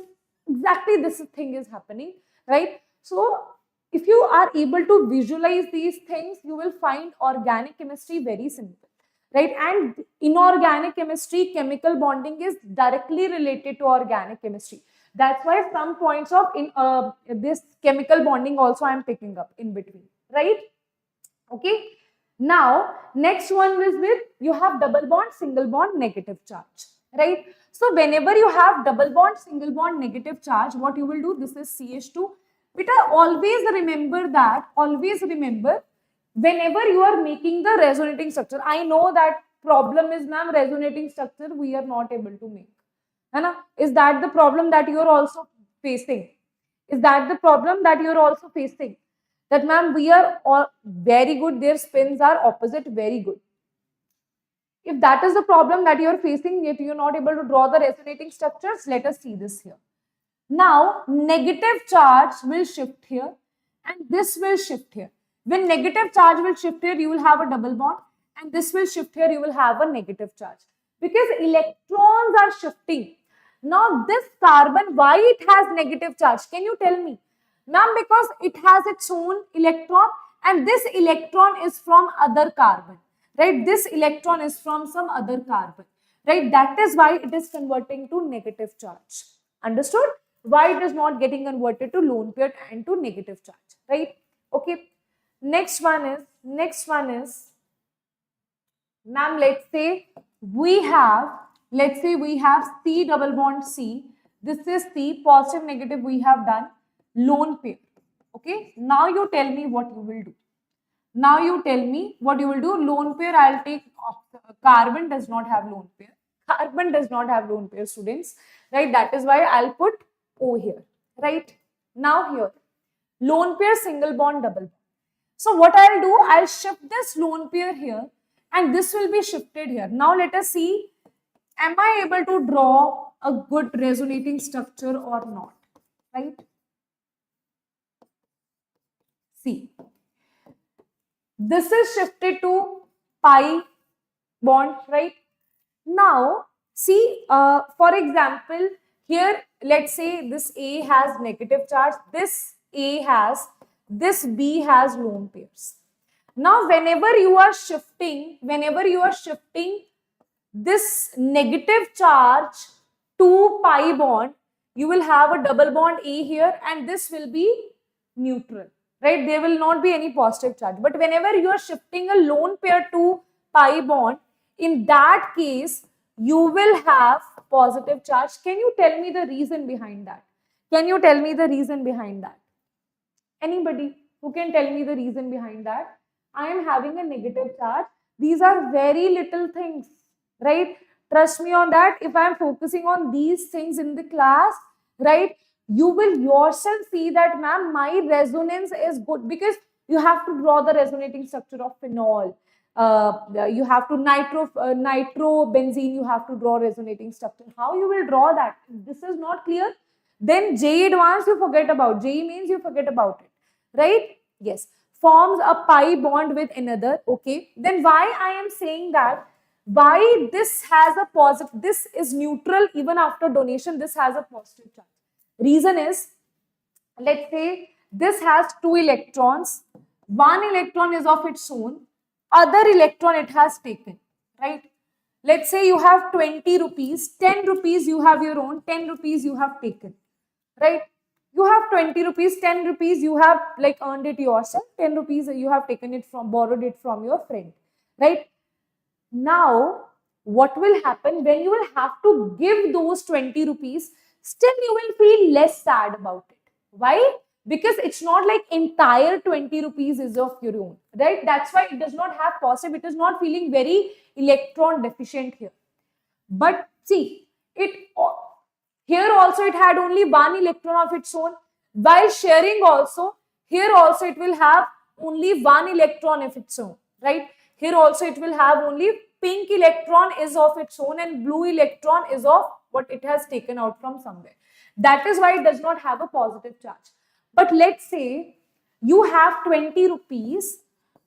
exactly this thing is happening, right? So if you are able to visualize these things, you will find organic chemistry very simple, right? And inorganic chemistry, chemical bonding is directly related to organic chemistry. That's why some points of this chemical bonding also I am picking up in between, right? Okay. Now, next one is with, you have double bond, single bond, negative charge, right? So, whenever you have double bond, single bond, negative charge, what you will do, this is CH2. But always remember that, always remember, whenever you are making the resonating structure, I know that problem is, ma'am, resonating structure we are not able to make. Is that the problem that you are also facing? Is that the problem that you are also facing? That, ma'am, we are all very good, their spins are opposite, very good. If that is the problem that you are facing, yet you are not able to draw the resonating structures, let us see this here. Now, negative charge will shift here and this will shift here. When negative charge will shift here, you will have a double bond, and this will shift here, you will have a negative charge. Because electrons are shifting. Now, this carbon, why it has negative charge? Can you tell me? Ma'am, because it has its own electron, and this electron is from other carbon, right? This electron is from some other carbon, right? That is why it is converting to negative charge. Understood? Why it is not getting converted to lone pair and to negative charge, right? Okay. Next one is, ma'am, let's say we have C double bond C. This is C, positive, negative we have done, lone pair. Okay. Now you tell me what you will do. Now you tell me what you will do. Lone pair, I'll take, carbon does not have lone pair. Carbon does not have lone pair, students, right? That is why I'll put O here, right? Now here, lone pair, single bond, double bond. So what I'll do, I'll shift this lone pair here and this will be shifted here. Now let us see, am I able to draw a good resonating structure or not, right? See, this is shifted to pi bond, right? Now, see, for example, here, let's say this A has negative charge, this B has lone pairs. Now, whenever you are shifting this negative charge to pi bond, you will have a double bond A here and this will be neutral, right? There will not be any positive charge. But whenever you are shifting a lone pair to pi bond, in that case, you will have positive charge. Can you tell me the reason behind that? Can you tell me the reason behind that? Anybody who can tell me the reason behind that? I am having a negative charge. These are very little things, right? Trust me on that. If I am focusing on these things in the class, right, you will yourself see that, ma'am, my resonance is good, because you have to draw the resonating structure of phenol. You have to nitrobenzene, you have to draw resonating structure. How you will draw that? This is not clear. Then JEE advanced, you forget about. JEE means you forget about it, right? Yes. Forms a pi bond with another. Okay. Then why I am saying that? Why this has a positive? This is neutral even after donation. This has a positive charge. Reason is, let's say this has 2 electrons. One electron is of its own. Other electron it has taken, right? Let's say you have 20 rupees. 10 rupees you have your own. 10 rupees you have taken, right? You have 20 rupees, 10 rupees you have like earned it yourself, 10 rupees you have taken it from, borrowed it from your friend, right? Now what will happen when you will have to give those 20 rupees? Still you will feel less sad about it. Why? Because it's not like entire 20 rupees is of your own, right? That's why it does not have positive. It is not feeling very electron deficient here. But see, it here also it had only one electron of its own. While sharing also, here also it will have only one electron of its own, right? Here also it will have only pink electron is of its own and blue electron is of what it has taken out from somewhere. That is why it does not have a positive charge. But let's say you have 20 rupees,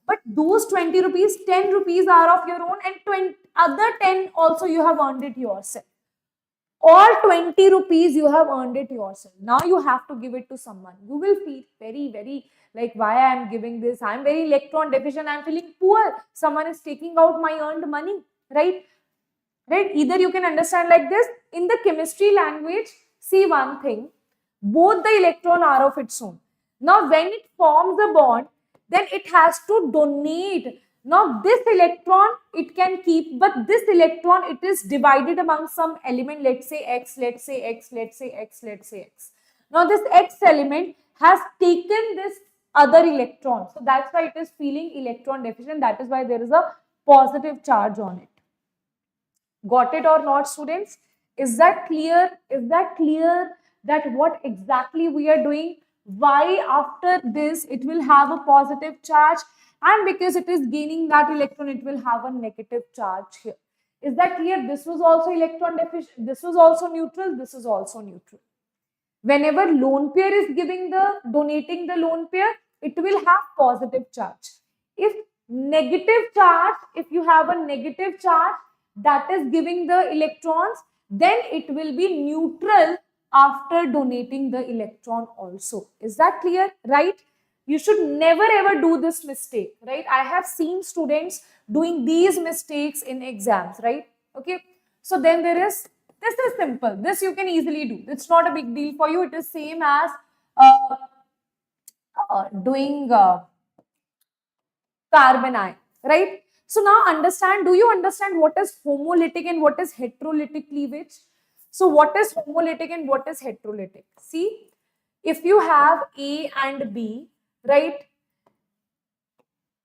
but those 20 rupees, 10 rupees are of your own and other 10 also you have earned it yourself. Or 20 rupees you have earned it yourself. Now you have to give it to someone. You will feel very, very like, why I am giving this? I am very electron deficient. I am feeling poor. Someone is taking out my earned money, right? Right? Either you can understand like this. In the chemistry language, see one thing. Both the electron are of its own. Now when it forms a bond, then it has to donate. Now this electron it can keep, but this electron it is divided among some element, let's say X, let's say X, let's say X, let's say X. Now this X element has taken this other electron. So that's why it is feeling electron deficient. That is why there is a positive charge on it. Got it or not, students? Is that clear? Is that clear that what exactly we are doing? Why after this it will have a positive charge, and because it is gaining that electron it will have a negative charge here. Is that clear? This was also electron deficient, this was also neutral, this is also neutral. Whenever lone pair is donating the lone pair, it will have positive charge. If negative charge, if you have a negative charge that is giving the electrons, then it will be neutral after donating the electron also. Is that clear? Right? You should never ever do this mistake, right? I have seen students doing these mistakes in exams, right? Okay. So then this is simple. This you can easily do. It's not a big deal for you. It is same as doing carbon ion, right? So now do you understand what is homolytic and what is heterolytic cleavage? So what is homolytic and what is heterolytic? See, if you have A and B, right?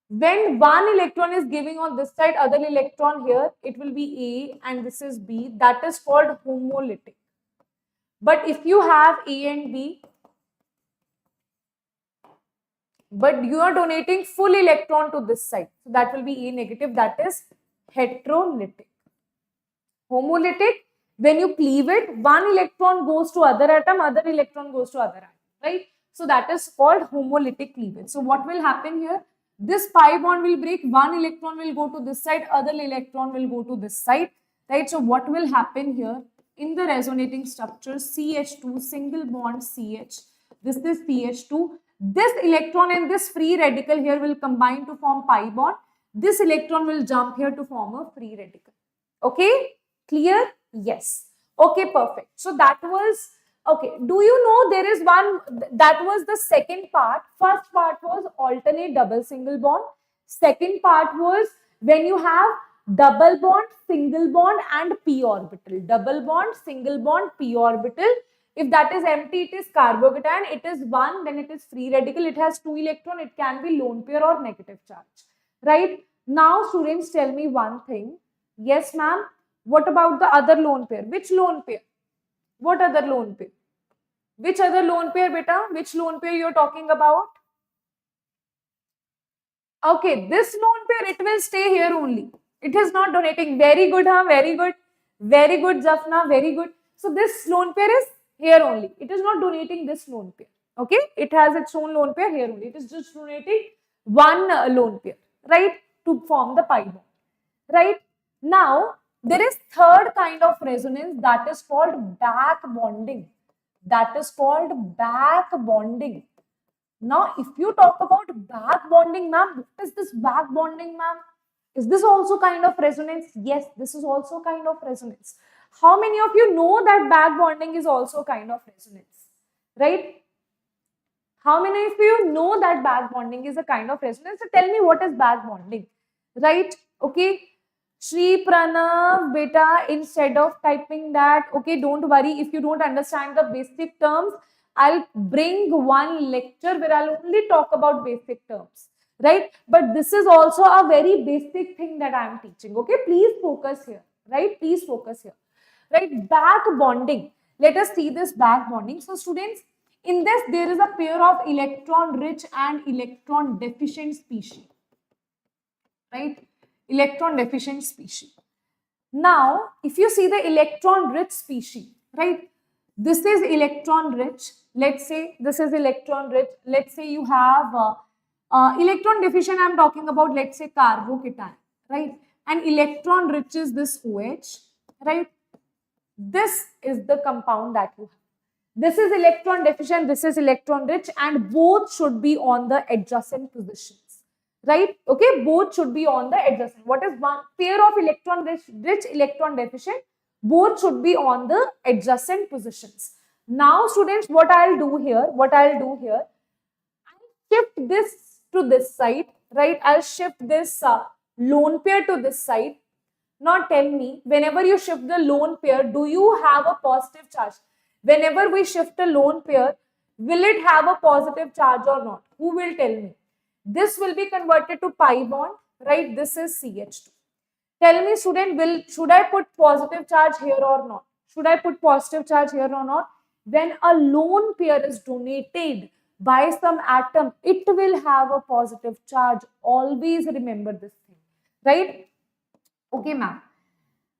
When one electron is giving on this side, other electron here, it will be A and this is B. That is called homolytic. But if you have A and B, but you are donating full electron to this side, so that will be A negative. That is heterolytic. Homolytic, when you cleave it, one electron goes to other atom, other electron goes to other atom, right? So that is called homolytic cleavage. So what will happen here? This pi bond will break, one electron will go to this side, other electron will go to this side, right? So what will happen here? In the resonating structure, CH2, single bond CH, this is CH2, this electron and this free radical here will combine to form pi bond, this electron will jump here to form a free radical. Okay, clear? Yes. Okay, perfect. So that was, okay, do you know there is one, that was the second part. First part was alternate double single bond. Second part was when you have double bond, single bond and p orbital. Double bond, single bond, p orbital. If that is empty, it is carbocation. It is 1, then it is free radical. It has 2 electrons. It can be lone pair or negative charge. Right? Now, students, tell me one thing. Yes, ma'am. What about the other lone pair? Which lone pair? What other lone pair? Which other lone pair, beta? Which lone pair you're talking about? Okay, this lone pair, it will stay here only. It is not donating. Very good, huh? Very good. Very good, Jafna. Very good. So this lone pair is here only. It is not donating this lone pair. Okay, it has its own lone pair here only. It is just donating one lone pair, right, to form the pi bond. Right? Now, there is third kind of resonance that is called back bonding. That is called back bonding. Now, if you talk about back bonding, ma'am, what is this back bonding, ma'am? Is this also kind of resonance? Yes, this is also kind of resonance. How many of you know that back bonding is also kind of resonance? Right? How many of you know that back bonding is a kind of resonance? So tell me what is back bonding, right? Okay. Shri Pranav, beta, instead of typing that, okay, don't worry. If you don't understand the basic terms, I'll bring one lecture where I'll only talk about basic terms, right? But this is also a very basic thing that I'm teaching, okay? Please focus here, right? Please focus here, right? Back bonding. Let us see this back bonding. So students, in this, there is a pair of electron-rich and electron-deficient species, right? Electron-deficient species. Now, if you see the electron-rich species, right? This is electron-rich. Let's say this is electron-rich. Let's say you have electron-deficient. I'm talking about, let's say, carbocation, right? And electron-rich is this OH, right? This is the compound that you have. This is electron deficient, this is electron rich, and both should be on the adjacent positions, right? Okay, both should be on the adjacent. What is one pair of electron rich, electron deficient? Both should be on the adjacent positions. Now, students, what I'll do here, I'll shift this to this side, right? I'll shift this lone pair to this side. Now tell me, whenever you shift the lone pair, do you have a positive charge? Whenever we shift a lone pair, will it have a positive charge or not? Who will tell me? This will be converted to pi bond, right? This is CH2. Tell me, student, should I put positive charge here or not? Should I put positive charge here or not? When a lone pair is donated by some atom, it will have a positive charge. Always remember this thing, right? Okay, ma'am.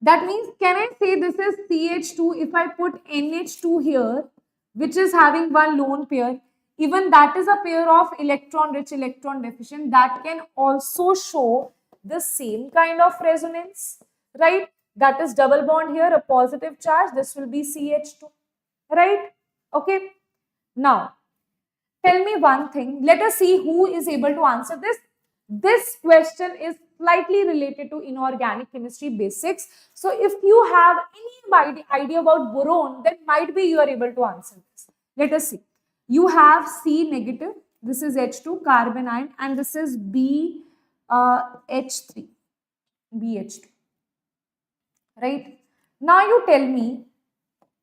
That means, can I say this is CH2? If I put NH2 here, which is having one lone pair, even that is a pair of electron rich, electron deficient, that can also show the same kind of resonance, right? That is double bond here, a positive charge. This will be CH2, right? Okay. Now, tell me one thing. Let us see who is able to answer this. This question is slightly related to inorganic chemistry basics. So if you have any idea about boron, then might be you are able to answer this. Let us see. You have C negative. This is H2, carbon ion, and this is H3, BH2. Right? Now you tell me,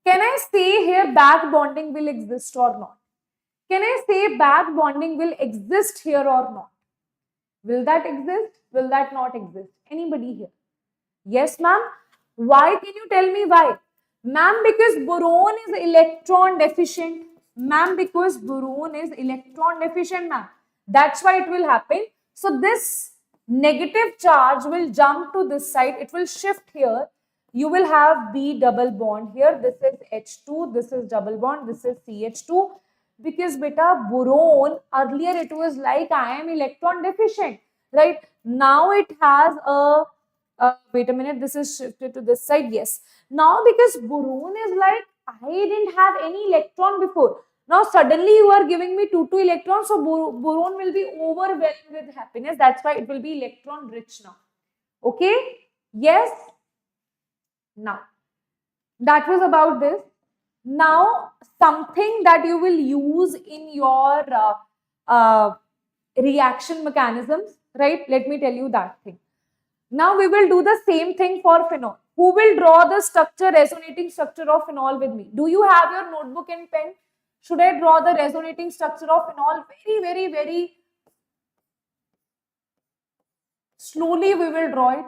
can I say here back bonding will exist or not? Can I say back bonding will exist here or not? Will that exist? Will that not exist? Anybody here? Yes, ma'am. Why? Can you tell me why? Ma'am, because boron is electron deficient. Ma'am, because boron is electron deficient, ma'am. That's why it will happen. So this negative charge will jump to this side. It will shift here. You will have B double bond here. This is H2. This is double bond. This is CH2. Because beta boron, earlier it was like I am electron deficient, right? Now it has wait a minute, this is shifted to this side. Yes. Now because boron is like, I didn't have any electron before. Now suddenly you are giving me 2 electrons. So boron will be overwhelmed with happiness. That's why it will be electron rich now. Okay. Yes. Now that was about this. Now, something that you will use in your reaction mechanisms, right? Let me tell you that thing. Now, we will do the same thing for phenol. Who will draw the structure, resonating structure of phenol with me? Do you have your notebook and pen? Should I draw the resonating structure of phenol? Very, very, very slowly we will draw it.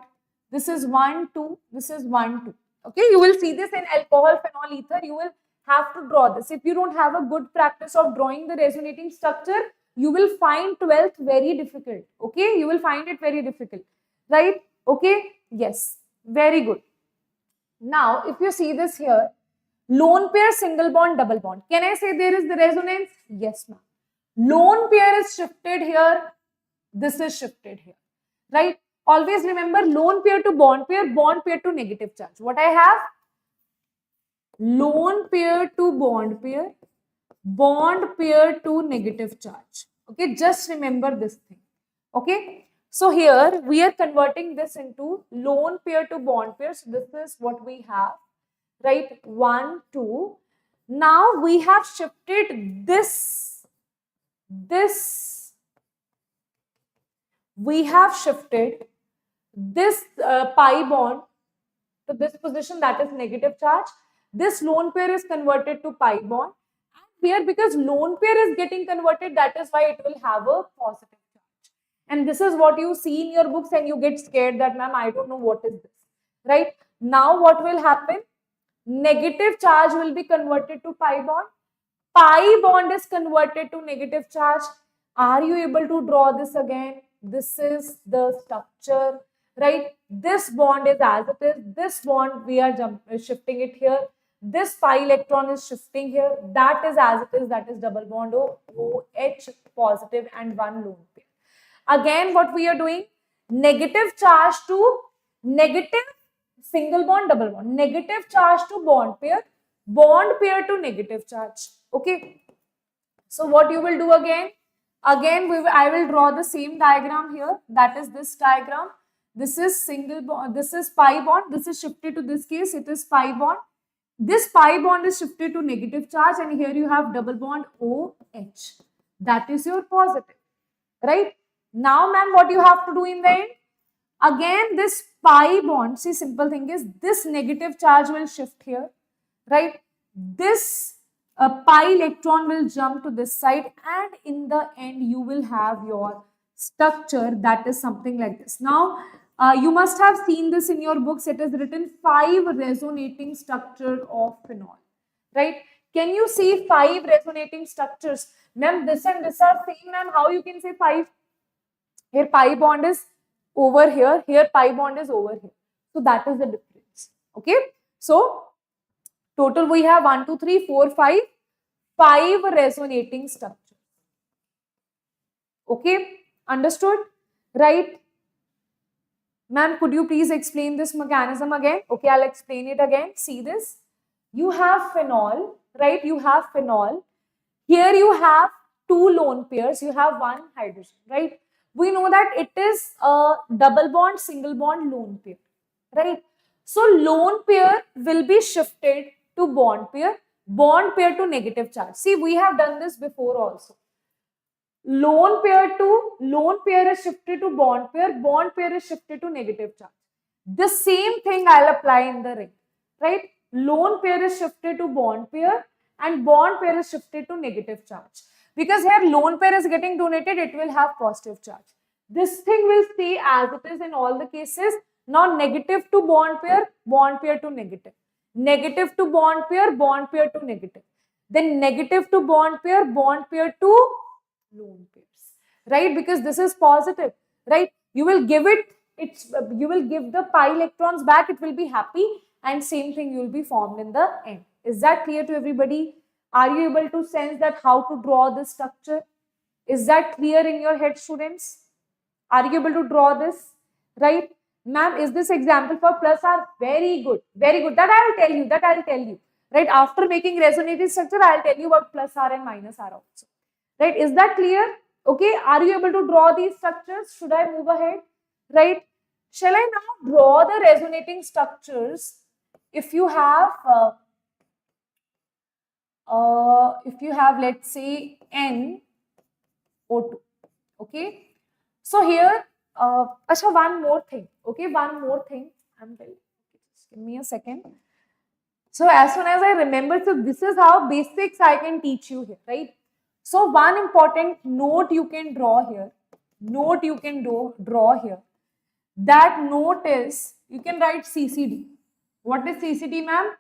This is 1, 2, this is 1, 2. Okay, you will see this in alcohol, phenol, ether. You will have to draw this. If you don't have a good practice of drawing the resonating structure, you will find 12th very difficult. Okay, you will find it very difficult. Right? Okay, yes, very good. Now, if you see this here, lone pair, single bond, double bond. Can I say there is the resonance? Yes, ma'am. Lone pair is shifted here. This is shifted here. Right? Always remember lone pair to bond pair to negative charge. What I have? Lone pair to bond pair to negative charge. Okay, just remember this thing. Okay, so here we are converting this into lone pair to bond pair. So this is what we have, right? 1, 2. Now we have shifted this. We have shifted this pi bond to this position, that is negative charge. This lone pair is converted to pi bond. Here, because lone pair is getting converted, that is why it will have a positive charge. And this is what you see in your books and you get scared that, ma'am, I don't know what is this. Right? Now what will happen? Negative charge will be converted to pi bond. Pi bond is converted to negative charge. Are you able to draw this again? This is the structure, right? This bond is as it is. This bond, we are shifting it here. This pi electron is shifting here. That is as it is. That is double bond OH positive and 1 lone pair. Again, what we are doing? Negative charge to negative, single bond, double bond. Negative charge to bond pair to negative charge. Okay. So what you will do again? Again, I will draw the same diagram here. That is this diagram. This is single bond. This is pi bond. This is shifted to this case. It is pi bond. This pi bond is shifted to negative charge, and here you have double bond OH. That is your positive. Right? Now, ma'am, what you have to do in the end? Again, this pi bond, see, simple thing is this negative charge will shift here. Right? This pi electron will jump to this side, and in the end you will have your structure that is something like this. Now you must have seen this in your books. It is written 5 resonating structure of phenol, right? Can you see 5 resonating structures? Ma'am, this and this are same, ma'am. How you can say 5? Here pi bond is over here, here pi bond is over here. So that is the difference. Okay, so total we have 1, 2, 3, 4, 5. 5 resonating structures. Okay, understood? Right? Ma'am, could you please explain this mechanism again? Okay, I'll explain it again. See this. You have phenol, right? You have phenol. Here you have 2 lone pairs. You have 1 hydrogen, right? We know that it is a double bond, single bond, lone pair, right? So lone pair will be shifted to bond pair to negative charge. See, we have done this before also. Lone pair is shifted to bond pair is shifted to negative charge. The same thing I'll apply in the ring, right? Lone pair is shifted to bond pair and bond pair is shifted to negative charge. Because here lone pair is getting donated, it will have positive charge. This thing will stay as it is in all the cases. Now negative to bond pair to negative. Negative to bond pair to negative. Then negative to bond pair to lone pairs. Right? Because this is positive. Right? You will give it, you will give the pi electrons back, it will be happy, and same thing you will be formed in the end. Is that clear to everybody? Are you able to sense that how to draw this structure? Is that clear in your head, students? Are you able to draw this? Right? Ma'am, is this example for plus R? Very good. Very good. That I will tell you. Right? After making resonating structure, I will tell you about plus R and minus R also. Right? Is that clear? Okay. Are you able to draw these structures? Should I move ahead? Right? Shall I now draw the resonating structures? If you have, let's say NO2. Okay. So here, one more thing. Okay, one more thing. I'm telling you. give me a second. So as soon as I remember, so this is how basics I can teach you here, right? So one important note you can draw here, draw here. That note is, you can write CCD. What is CCD, ma'am?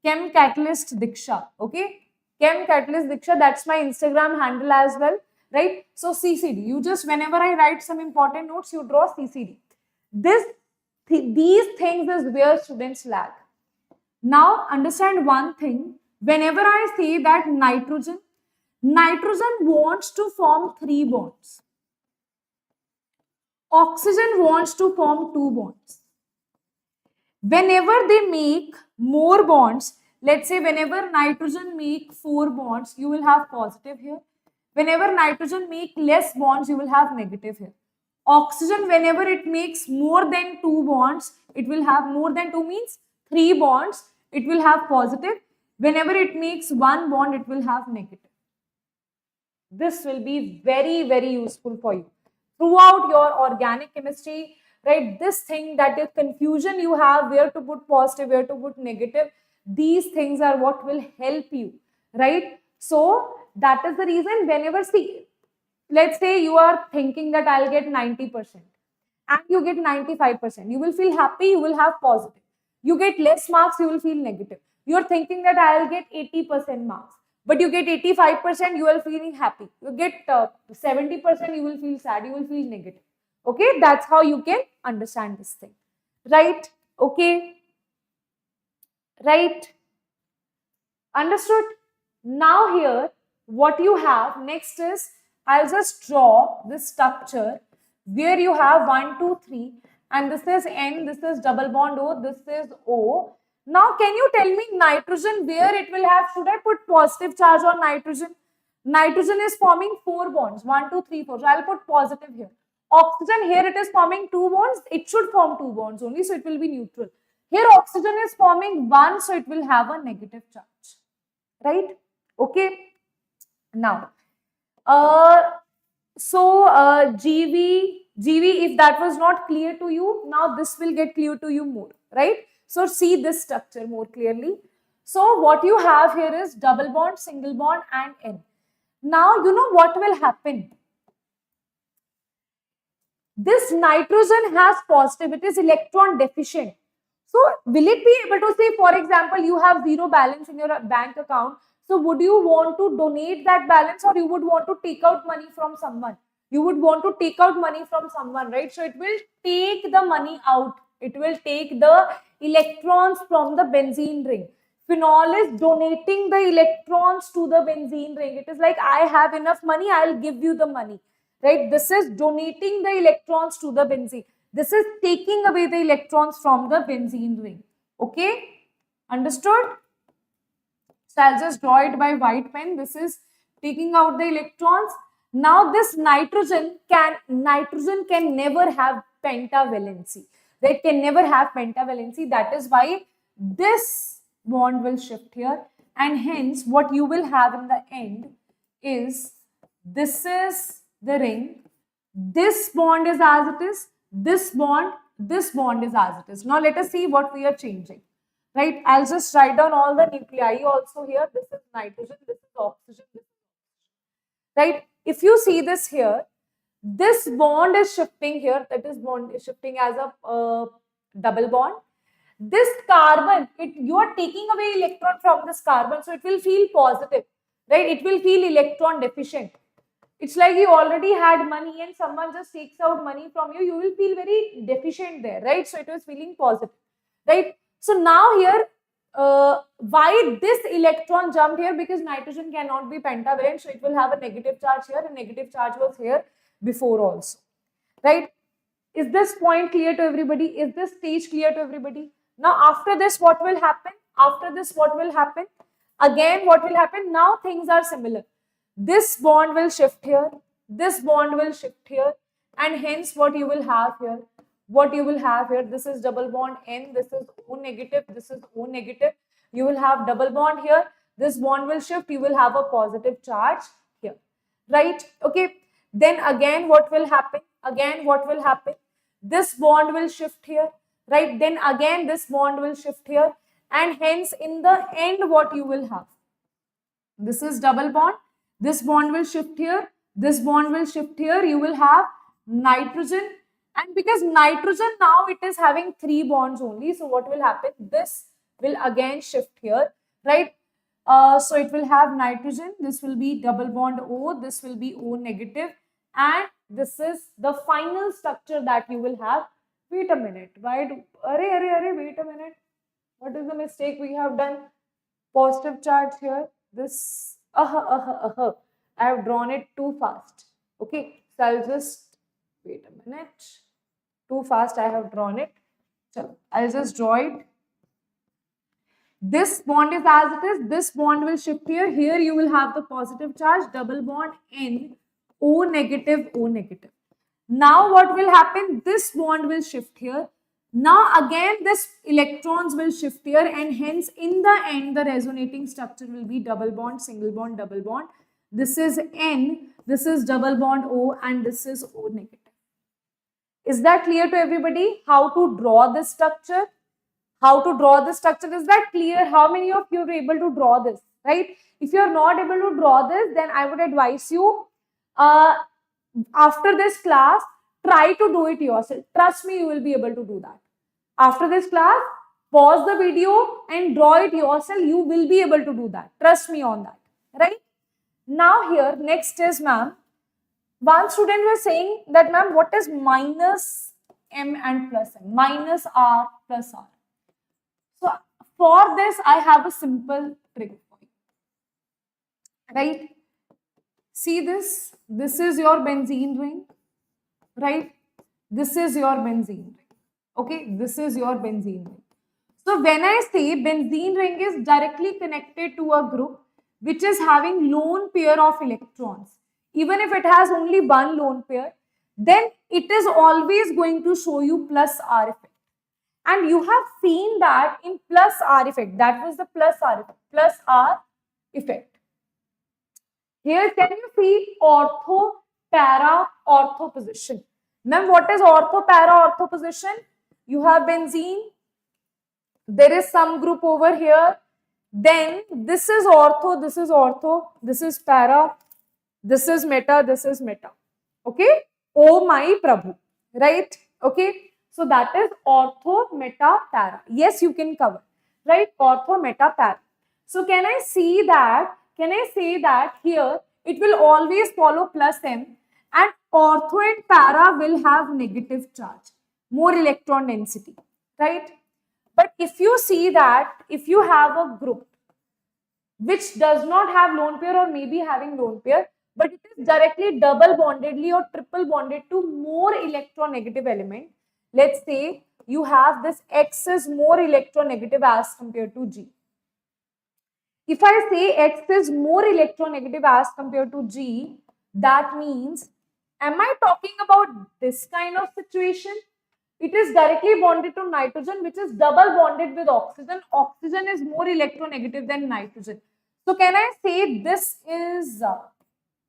Chem Catalyst Diksha, okay? Chem Catalyst Diksha, that's my Instagram handle as well, right? So CCD, you just, whenever I write some important notes, you draw CCD. These things is where students lag. Now understand one thing, whenever I say that nitrogen wants to form 3 bonds. Oxygen wants to form 2 bonds. Whenever they make more bonds, let's say whenever nitrogen make 4 bonds, you will have positive here. Whenever nitrogen make less bonds, you will have negative here. Oxygen, whenever it makes more than 2 bonds, it will have more than 2 means 3 bonds, it will have positive. Whenever it makes 1 bond, it will have negative. This will be very, very useful for you throughout your organic chemistry, right? This thing, that is confusion you have, where to put positive, where to put negative, these things are what will help you, right? So that is the reason, whenever, see, let's say you are thinking that I'll get 90% and you get 95%, you will feel happy, you will have positive. You get less marks, you will feel negative. You're thinking that I'll get 80% marks, but you get 85%, you will feeling happy. You get 70%, you will feel sad, you will feel negative. Okay, that's how you can understand this thing, right? Okay, right? Understood? Now here, what you have next is, I'll just draw this structure where you have 1, 2, 3, and this is N, this is double bond O, this is O. Now, can you tell me nitrogen, where it will have, should I put positive charge on nitrogen? Nitrogen is forming 4 bonds, 1, 2, 3, 4. So I'll put positive here. Oxygen, here it is forming 2 bonds. It should form 2 bonds only, so it will be neutral. Here oxygen is forming 1, so it will have a negative charge. Right? Okay. Now, GV, if that was not clear to you, now this will get clear to you more, right? So see this structure more clearly. So what you have here is double bond, single bond, and N. Now you know what will happen. This nitrogen has positive, it is electron deficient. So will it be able to say, for example, you have 0 balance in your bank account. So would you want to donate that balance, or you would want to take out money from someone? You would want to take out money from someone, right? So it will take the money out. It will take the electrons from the benzene ring. Phenol is donating the electrons to the benzene ring. It is like, I have enough money, I'll give you the money, right? This is donating the electrons to the benzene. This is taking away the electrons from the benzene ring. Okay? Understood? So I'll just draw it by white pen. This is taking out the electrons. Now this nitrogen can never have pentavalency. They can never have pentavalency. That is why this bond will shift here, and hence what you will have in the end is, this is the ring. This bond is as it is. This bond is as it is. Now let us see what we are changing. Right? I'll just write down all the nuclei also here. This is nitrogen, this is oxygen, this is oxygen. Right? If you see this here, this bond is shifting here. That is, bond is shifting as a double bond. This carbon, you are taking away electron from this carbon, so it will feel positive. Right? It will feel electron deficient. It's like you already had money and someone just takes out money from you. You will feel very deficient there. Right? So it was feeling positive. Right? So now here, why this electron jumped here? Because nitrogen cannot be pentavalent, so it will have a negative charge here. A negative charge was here before also, right? Is this point clear to everybody? Is this stage clear to everybody? Now after this, what will happen? After this, what will happen? Again, what will happen? Now things are similar. This bond will shift here. This bond will shift here. And hence what you will have here? What you will have here, this is double bond N, this is O negative, this is O negative. You will have double bond here. This bond will shift, you will have a positive charge here, right? Okay. Then again, what will happen? Again, what will happen? This bond will shift here. right? Then again this bond will shift here, and hence in the end what you will have, this is double bond, this bond will shift here, this bond will shift here, you will have nitrogen. And because nitrogen now it is having 3 bonds only, so what will happen, this will again shift here, right? So it will have nitrogen, this will be double bond O, this will be O negative, and this is the final structure that you will have. Wait a minute, why do, wait a minute, what is the mistake we have done? Positive charge here, this, I have drawn it too fast. Okay, so I'll just, wait a minute, too fast I have drawn it. So I'll just draw it. This bond is as it is, this bond will shift here. Here you will have the positive charge, double bond N, O negative, O negative. Now what will happen? This bond will shift here. Now again this electrons will shift here, and hence in the end the resonating structure will be double bond, single bond, double bond. This is N, this is double bond O, and this is O negative. Is that clear to everybody? How to draw this structure? How to draw this structure? Is that clear? How many of you are able to draw this, right? If you are not able to draw this, then I would advise you, after this class, try to do it yourself. Trust me, you will be able to do that. After this class, pause the video and draw it yourself. You will be able to do that. Trust me on that, right? Now here, next is, ma'am, one student was saying that, ma'am, what is minus M and plus M? Minus R plus R. So for this, I have a simple trick for you, right? See this? This is your benzene ring, right? This is your benzene ring. Okay, this is your benzene ring. So when I say benzene ring is directly connected to a group which is having lone pair of electrons, even if it has only one lone pair, then it is always going to show you plus R effect. And you have seen that in plus R effect, that was the plus R effect, plus R effect. Here can you see ortho, para, ortho position? Ma'am, what is ortho, para, ortho position? You have benzene, there is some group over here, then this is ortho, this is ortho, this is para, this is meta, this is meta. Okay? Oh my Prabhu, right? Okay? So that is ortho, meta, para. Yes, you can cover, right? Ortho, meta, para. So can I see that? Can I say that here it will always follow plus M, and ortho and para will have negative charge, more electron density, right? But if you see that, if you have a group which does not have lone pair or maybe having lone pair, but it is directly double bondedly or triple bonded to more electronegative element, let's say you have this X is more electronegative as compared to G. If I say X is more electronegative as compared to G, that means, am I talking about this kind of situation? It is directly bonded to nitrogen, which is double bonded with oxygen. Oxygen is more electronegative than nitrogen. So can I say this is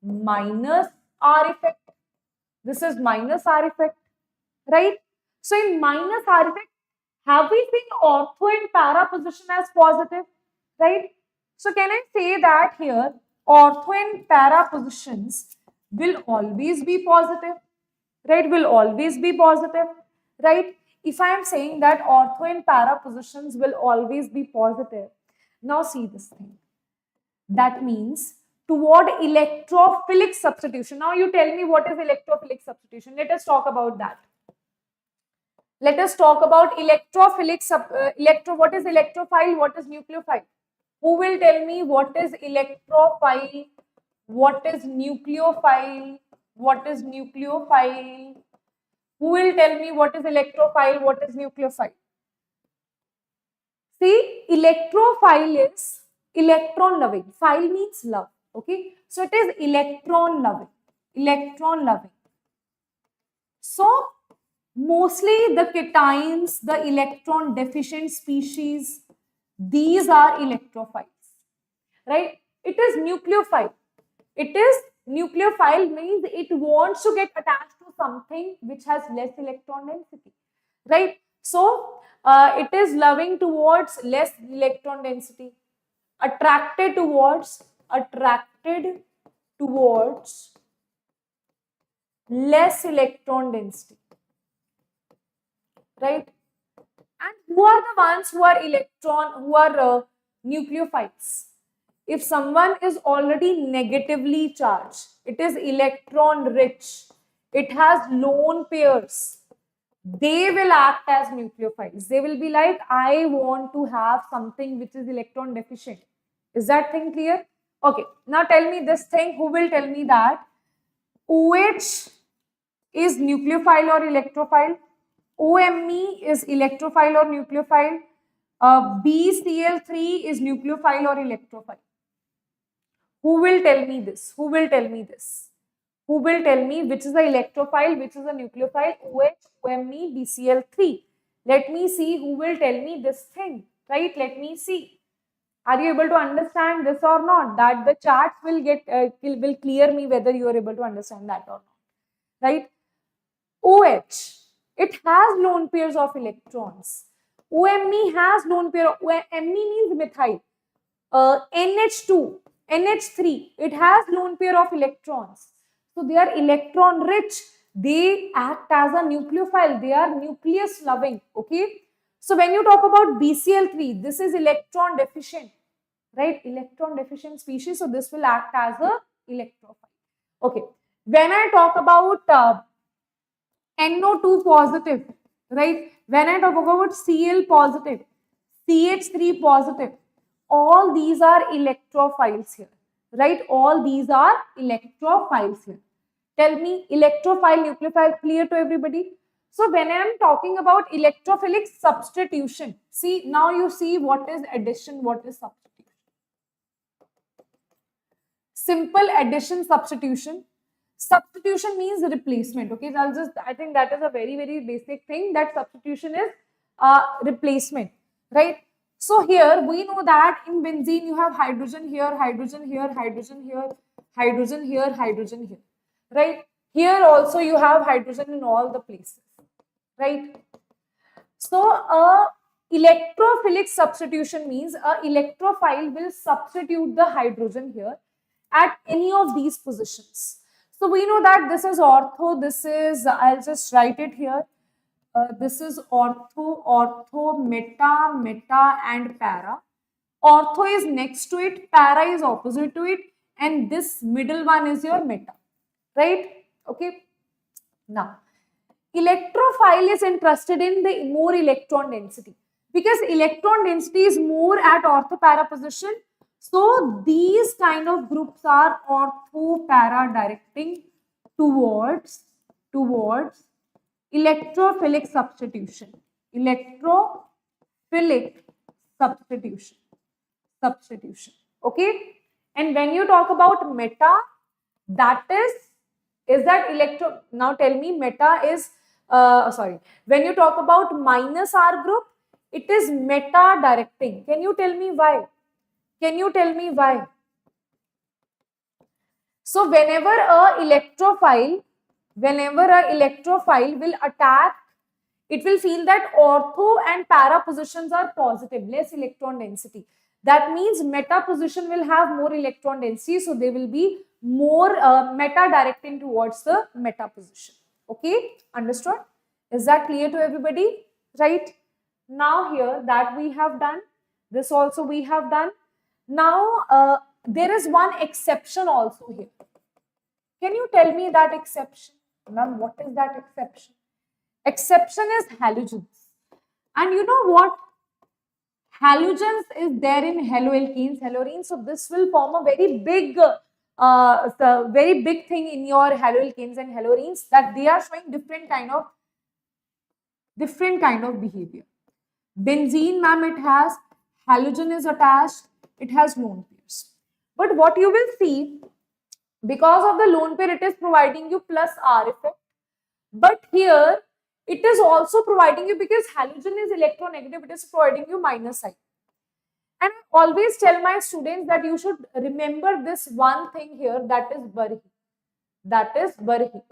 minus R effect? This is minus R effect, right? So in minus R effect, have we seen ortho and para position as positive, right? So can I say that here ortho and para positions will always be positive, right? Will always be positive, right? If I am saying that ortho and para positions will always be positive, now see this thing. That means toward electrophilic substitution. Now you tell me what is electrophilic substitution. Let us talk about that. Let us talk about electrophilic what is electrophile, what is nucleophile. Who will tell me what is electrophile, what is nucleophile, what is nucleophile? Who will tell me what is electrophile, what is nucleophile? See, electrophile is electron loving. Phile means love. Okay, so it is electron loving. Electron loving. So mostly the cations, the electron deficient species, these are electrophiles, right? It is nucleophile. It is nucleophile means it wants to get attached to something which has less electron density, right? So it is loving towards less electron density, attracted towards less electron density, right? And who are the ones who are nucleophiles? If someone is already negatively charged, it is electron rich, it has lone pairs, they will act as nucleophiles. They will be like, I want to have something which is electron deficient. Is that thing clear? Okay, now tell me this thing. Who will tell me that OH is nucleophile or electrophile? OMe is electrophile or nucleophile? BCl3 is nucleophile or electrophile? Who will tell me this? Who will tell me this? Who will tell me which is the electrophile, which is the nucleophile? OH, OMe, BCl3. Let me see who will tell me this thing, right? Let me see. Are you able to understand this or not? That the charts will will clear me whether you are able to understand that or not, right? OH, it has lone pairs of electrons. OMe has lone pair of, Me means methyl. NH2, NH3, it has lone pair of electrons. So they are electron rich. They act as a nucleophile. They are nucleus loving. Okay. So when you talk about BCl3, this is electron deficient, right? Electron deficient species. So this will act as a electrophile. Okay. When I talk about NO2 positive, right? When I talk about Cl positive, CH3 positive, all these are electrophiles here, right? All these are electrophiles here. Tell me, electrophile, nucleophile, clear to everybody? So when I am talking about electrophilic substitution, see, now you see what is addition, what is substitution. Simple addition, substitution. Substitution means replacement. Okay, I think that is a very, very basic thing, that substitution is replacement, right? So here we know that in benzene you have hydrogen here, hydrogen here, hydrogen here, hydrogen here, hydrogen here, right? Here also you have hydrogen in all the places, right? So electrophilic substitution means a electrophile will substitute the hydrogen here at any of these positions. So we know that this is ortho, this is, I'll just write it here. This is ortho, meta, meta and para. Ortho is next to it, para is opposite to it, and this middle one is your meta, right? Okay. Now, electrophile is interested in the more electron density because electron density is more at ortho-para position. So these kind of groups are ortho-para directing towards electrophilic substitution. Electrophilic substitution. Okay. And when you talk about meta, that is that electro. Now tell me, meta is when you talk about minus R group, it is meta directing. Can you tell me why? Can you tell me why? So whenever a electrophile will attack, it will feel that ortho and para positions are positive, less electron density. That means meta position will have more electron density, so they will be more meta directing towards the meta position. Okay, understood? Is that clear to everybody? Right? Now here that we have done, this also we have done. Now there is one exception also here. Can you tell me that exception? Ma'am, what is that exception? Exception is halogens. And you know what? Halogens is there in haloalkenes, halorines. So this will form a very big thing in your haloalkenes and halorines, that they are showing different kind of behavior. Benzene, ma'am, it has halogen is attached, it has lone pairs. But what you will see, because of the lone pair, it is providing you plus R effect. But here, it is also providing you, because halogen is electronegative, it is providing you minus sign. And I always tell my students that you should remember this one thing here, that is Barhi. That is Barhi.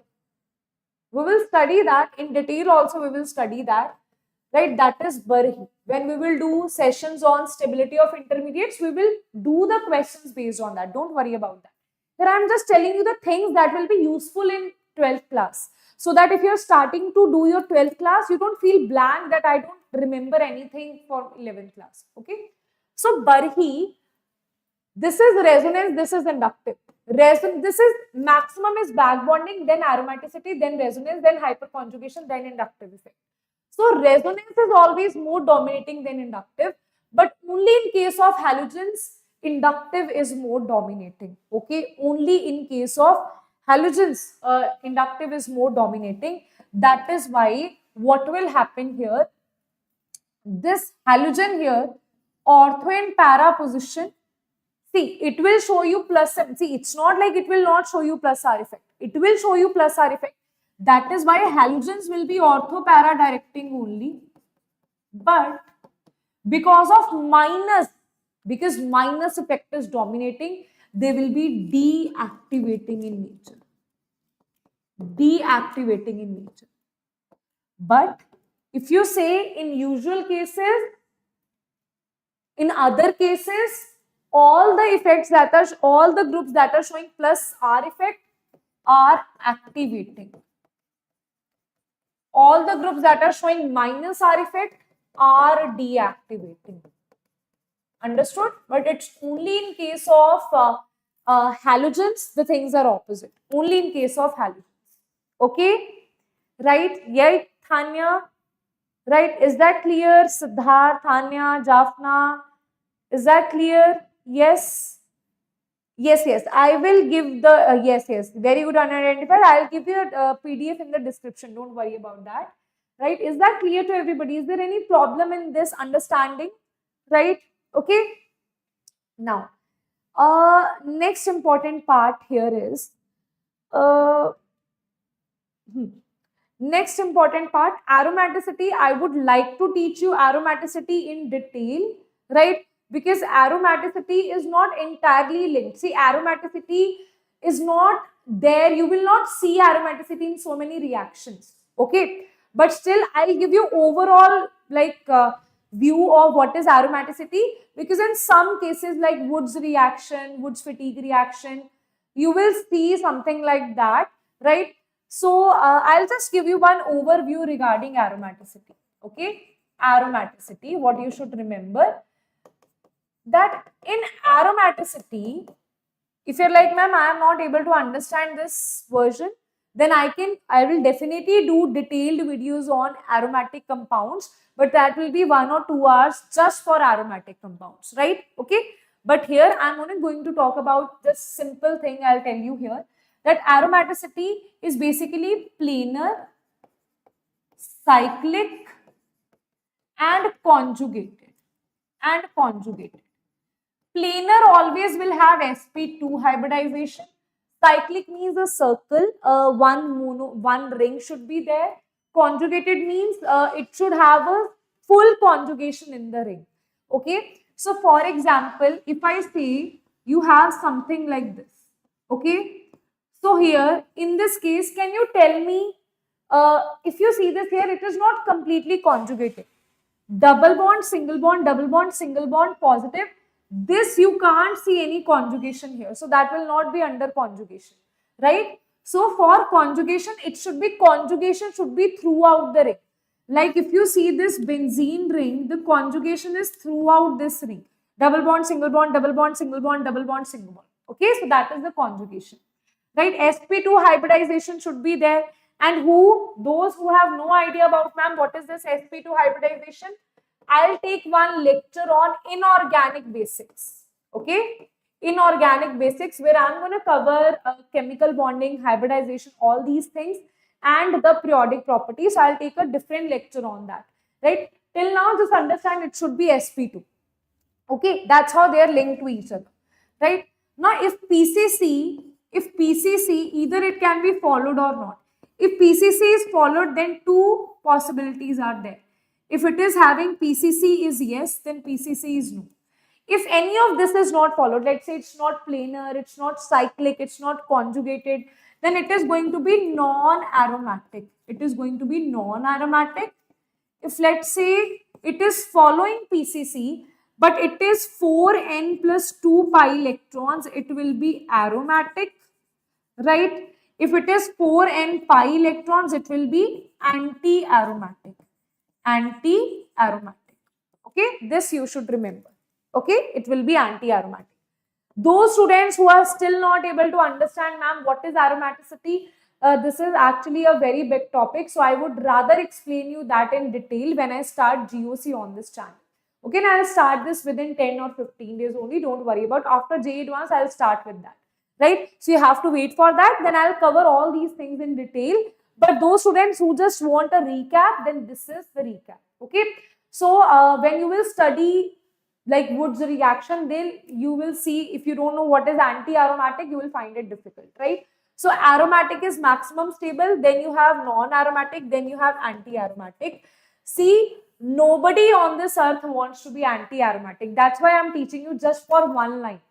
We will study that in detail also, we will study that. right? That is Barhi. When we will do sessions on stability of intermediates, we will do the questions based on that. Don't worry about that. Here I am just telling you the things that will be useful in 12th class. So that if you're starting to do your 12th class, you don't feel blank that I don't remember anything for 11th class. Okay. So Barhi, this is resonance, this is inductive. This is maximum is back bonding, then aromaticity, then resonance, then hyperconjugation, then inductive effect. So resonance is always more dominating than inductive, but only in case of halogens, inductive is more dominating. Okay, only in case of halogens, inductive is more dominating. That is why what will happen here, this halogen here, ortho and para position, see, it will show you plus, see, it's not like it will not show you plus R effect. It will show you plus R effect. That is why halogens will be ortho-para directing only. But because of minus, because minus effect is dominating, they will be deactivating in nature. Deactivating in nature. But if you say in usual cases, in other cases, all the effects that are, all the groups that are showing plus R effect are activating. All the groups that are showing minus R effect are deactivating. Understood? But it's only in case of halogens, the things are opposite. Only in case of halogens. Okay? Right? Yeah, Thanya? Right? Is that clear? Siddharth, Thanya, Jafna? Is that clear? Yes. Yes, yes. I will give the, yes, yes. Very good, unidentified. I'll give you a PDF in the description. Don't worry about that. Right? Is that clear to everybody? Is there any problem in this understanding? Right? Okay. Now, next important part here is, next important part, aromaticity. I would like to teach you aromaticity in detail, right? Because aromaticity is not entirely linked. See, aromaticity is not there. You will not see aromaticity in so many reactions. Okay. But still, I'll give you overall like view of what is aromaticity, because in some cases like Wood's reaction, Wood's fatigue reaction, you will see something like that, right? So I'll just give you one overview regarding aromaticity. Okay, aromaticity, what you should remember, that in aromaticity, if you're like, ma'am, I am not able to understand this version, then I will definitely do detailed videos on aromatic compounds, but that will be 1 or 2 hours just for aromatic compounds, right? Okay. But here I'm only going to talk about this simple thing. I'll tell you here that aromaticity is basically planar, cyclic, and conjugated. Planar always will have sp2 hybridization. Cyclic means a circle, one ring should be there. Conjugated means it should have a full conjugation in the ring. Okay. So for example, if I say you have something like this. Okay. So here in this case, can you tell me, if you see this here, it is not completely conjugated. Double bond, single bond, double bond, single bond, positive. This you can't see any conjugation here. So that will not be under conjugation, right? So for conjugation, it should be, conjugation should be throughout the ring. Like if you see this benzene ring, the conjugation is throughout this ring. Double bond, single bond, double bond, single bond, double bond, single bond. Okay, so that is the conjugation, right? sp2 hybridization should be there. And those who have no idea about, ma'am, what is this sp2 hybridization? I'll take one lecture on inorganic basics. Okay, inorganic basics, where I'm going to cover chemical bonding, hybridization, all these things, and the periodic properties. So I'll take a different lecture on that, right? Till now, just understand it should be sp2. Okay, that's how they are linked to each other, right? Now, if PCC, either it can be followed or not. If PCC is followed, then two possibilities are there. If it is having PCC is yes, then PCC is no. If any of this is not followed, let's say it's not planar, it's not cyclic, it's not conjugated, then it is going to be non-aromatic. It is going to be non-aromatic. if let's say it is following PCC, but it is 4n plus 2 pi electrons, it will be aromatic, right? If it is 4n pi electrons, it will be anti-aromatic. Anti-aromatic. Okay, this you should remember. Okay, it will be anti-aromatic. Those students who are still not able to understand, ma'am, what is aromaticity, this is actually a very big topic. So I would rather explain you that in detail when I start GOC on this channel. Okay, and I'll start this within 10 or 15 days only. Don't worry about. After JEE Advanced, I'll start with that. Right? So you have to wait for that. Then I'll cover all these things in detail. But those students who just want a recap, then this is the recap. Okay. So when you will study like Wood's reaction, then you will see, if you don't know what is anti-aromatic, you will find it difficult, right? So aromatic is maximum stable, then you have non-aromatic, then you have anti-aromatic. See, nobody on this earth wants to be anti-aromatic. That's why I'm teaching you just for one line.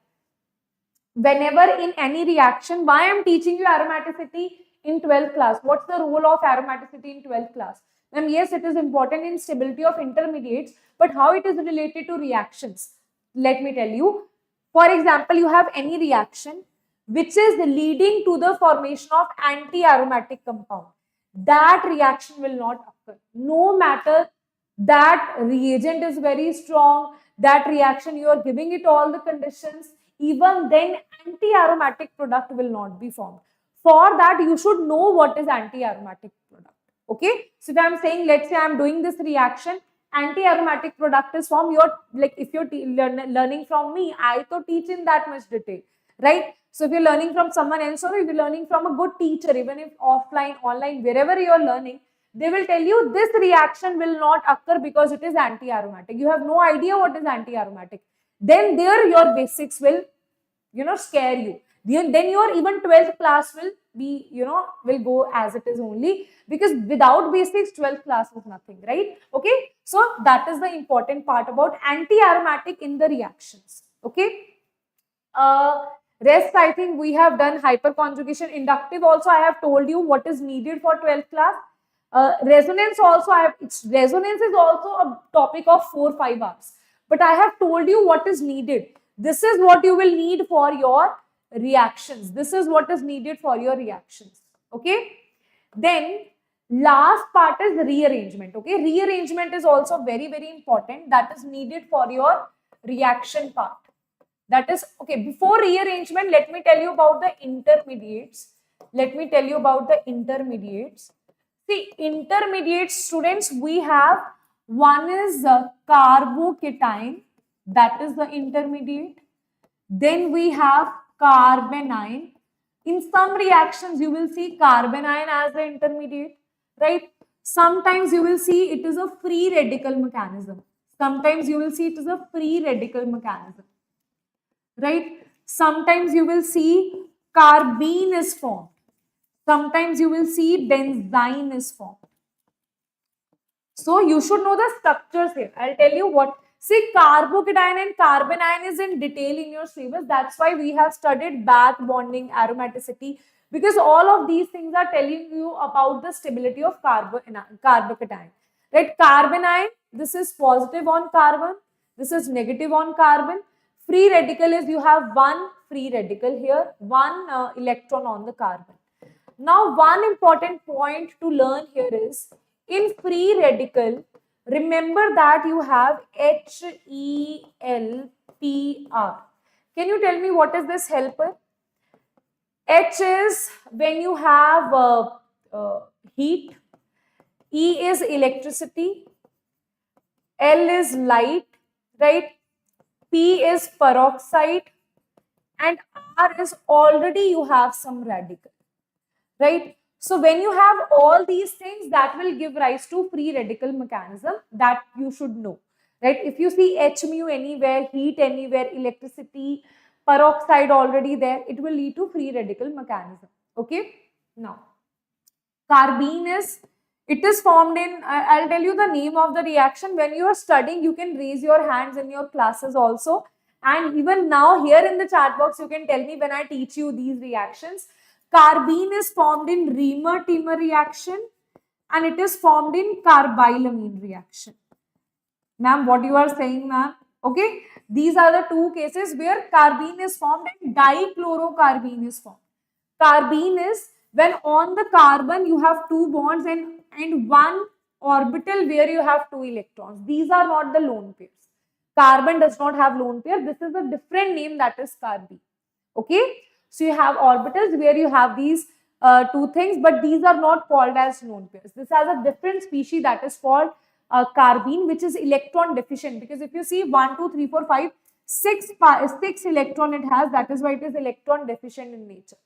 Whenever in any reaction, why I'm teaching you aromaticity in 12th class? What's the role of aromaticity in 12th class? Then yes, it is important in stability of intermediates, but how it is related to reactions? Let me tell you. For example, you have any reaction which is leading to the formation of anti-aromatic compound. That reaction will not occur. No matter that reagent is very strong, that reaction you are giving it all the conditions, even then anti-aromatic product will not be formed. For that, you should know what is anti-aromatic product. Okay, so if I'm saying, let's say I'm doing this reaction, anti-aromatic product is formed. You're like, if you're learning from me, I to teach in that much detail, right? So if you're learning from someone else, or if you're learning from a good teacher, even if offline, online, wherever you're learning, they will tell you this reaction will not occur because it is anti-aromatic. You have no idea what is anti-aromatic. Then there your basics will, scare you. Then your even 12th class will be, will go as it is only, because without basics, 12th class is nothing, right? Okay. So that is the important part about anti-aromatic in the reactions. Okay. Rest, I think we have done hyperconjugation. Inductive also I have told you what is needed for 12th class. Resonance also, resonance is also a topic of 4-5 hours. But I have told you what is needed. This is what you will need for your reactions. This is what is needed for your reactions. Okay. Then last part is rearrangement. Okay. Rearrangement is also very, very important. That is needed for your reaction part. That is, okay, before rearrangement, let me tell you about the intermediates. See, intermediates, students, we have one is carbocation, that is the intermediate. Then we have carbanion. In some reactions, you will see carbanion as the intermediate, right? Sometimes you will see it is a free radical mechanism. Right? Sometimes you will see carbene is formed. Sometimes you will see benzene is formed. So you should know the structures here. I'll tell you what. See, carbocation and carbanion is in detail in your syllabus. That's why we have studied back bonding, aromaticity, because all of these things are telling you about the stability of carbocation. Right? Carbanion, this is positive on carbon. This is negative on carbon. Free radical is you have one free radical here, one electron on the carbon. Now, one important point to learn here is, in free radical, remember that you have HELPR. Can you tell me what is this helper? H is when you have heat, E is electricity, L is light, right? P is peroxide, and R is already you have some radical, right? So when you have all these things, that will give rise to free radical mechanism, that you should know, right? If you see H mu anywhere, heat anywhere, electricity, peroxide already there, it will lead to free radical mechanism. Okay. Now, carbene is, it is formed in, I'll tell you the name of the reaction. When you are studying, you can raise your hands in your classes also. And even now here in the chat box, you can tell me when I teach you these reactions. Carbene is formed in Reamer-Tiemer reaction, and it is formed in carbylamine reaction. Ma'am, what you are saying, ma'am? Okay, these are the two cases where carbene is formed and dichlorocarbene is formed. Carbene is when on the carbon you have two bonds and one orbital where you have two electrons. These are not the lone pairs. Carbon does not have lone pair. This is a different name, that is carbene. Okay, so you have orbitals where you have these two things, but these are not called as lone pairs. This has a different species that is called carbene, which is electron deficient, because if you see 1, 2, 3, 4, 5, 6 electron it has, that is why it is electron deficient in nature.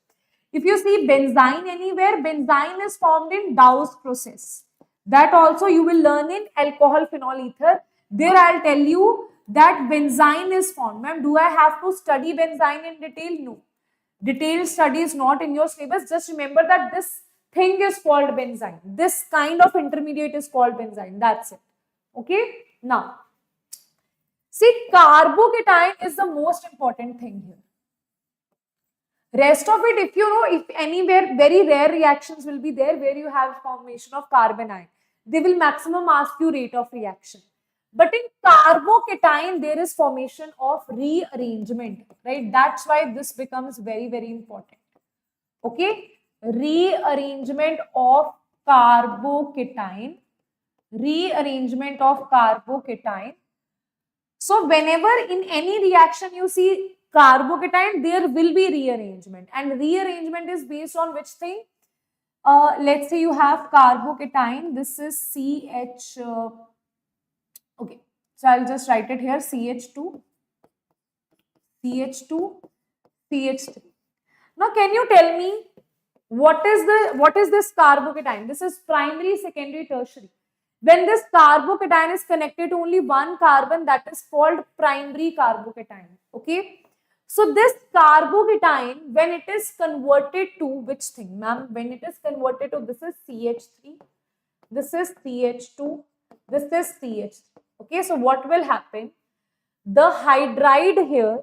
If you see benzene anywhere, benzene is formed in Dow's process. That also you will learn in alcohol phenol ether. There I'll tell you that benzene is formed. Ma'am, do I have to study benzene in detail? No. Detailed study is not in your syllabus. Just remember that this thing is called benzene. This kind of intermediate is called benzene. That's it. Okay. Now, see, carbocation is the most important thing here. Rest of it, if you know, if anywhere very rare reactions will be there where you have formation of carbon ion, they will maximum ask you rate of reaction. But in carbocation, there is formation of rearrangement, right? That's why this becomes very, very important. Okay, rearrangement of carbocation, rearrangement of carbocation. So whenever in any reaction you see carbocation, there will be rearrangement, and rearrangement is based on which thing? Let's say you have carbocation. This is CH. Okay, so I'll just write it here: CH2, CH2, CH3. Now, can you tell me what is this carbocation? This is primary, secondary, tertiary. When this carbocation is connected to only one carbon, that is called primary carbocation. Okay. So this carbocation, when it is converted to which thing, ma'am? When it is converted to, this is CH3, this is CH2, this is CH3. Okay. So what will happen? The hydride here,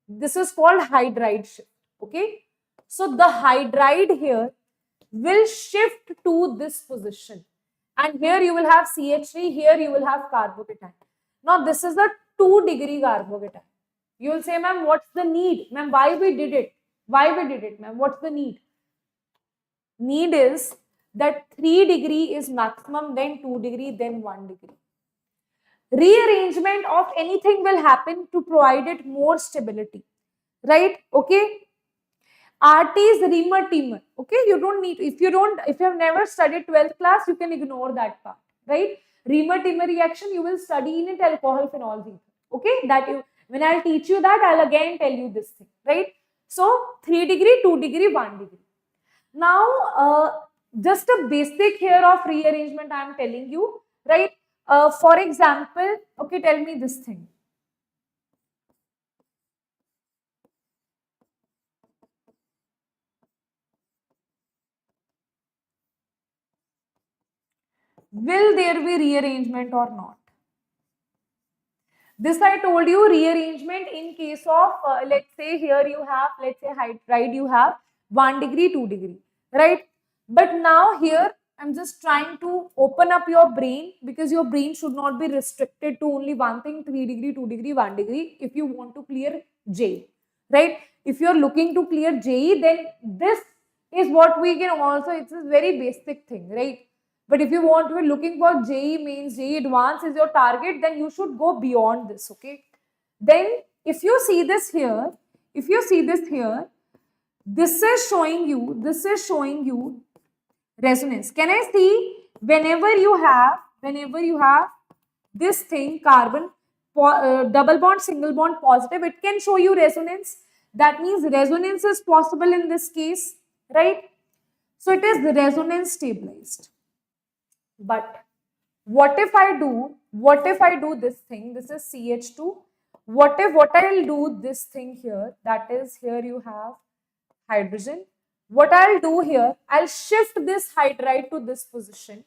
this is called hydride shift. Okay. So the hydride here will shift to this position. And here you will have CH3, here you will have carbocation. Now this is a 2-degree carbocation. You will say, ma'am, what's the need? Ma'am, why we did it? Why we did it, ma'am? What's the need? Need is that 3 degree is maximum, then 2 degree, then 1 degree. Rearrangement of anything will happen to provide it more stability. Right? Okay. RT is Riemer-Tiemer. Okay, you don't need, if you have never studied 12th class, you can ignore that part, right? Riemer-Tiemer reaction, you will study in it alcohol phenol ether. Okay, that you, when I'll teach you that, I'll again tell you this thing, right? So 3 degree, 2 degree, 1 degree. Now, just a basic here of rearrangement I am telling you, right? For example, okay, tell me this thing. Will there be rearrangement or not? This I told you, rearrangement in case of, let's say here you have, let's say hydride, you have 1 degree, 2 degree, right? But now here, I'm just trying to open up your brain, because your brain should not be restricted to only one thing, 3 degree, 2 degree, 1 degree, if you want to clear JEE, right? If you're looking to clear JEE, then this is what we can also, it's a very basic thing, right? But if you want to be looking for JEE mains, JEE advanced is your target, then you should go beyond this, okay? Then if you see this here, this is showing you resonance. Can I see whenever you have this thing, carbon, double bond, single bond, positive, it can show you resonance. That means resonance is possible in this case, right? So it is resonance stabilized. But what if I do this thing? This is CH2. What I'll do this thing here? That is, here you have hydrogen. What I'll do here, I'll shift this hydride to this position.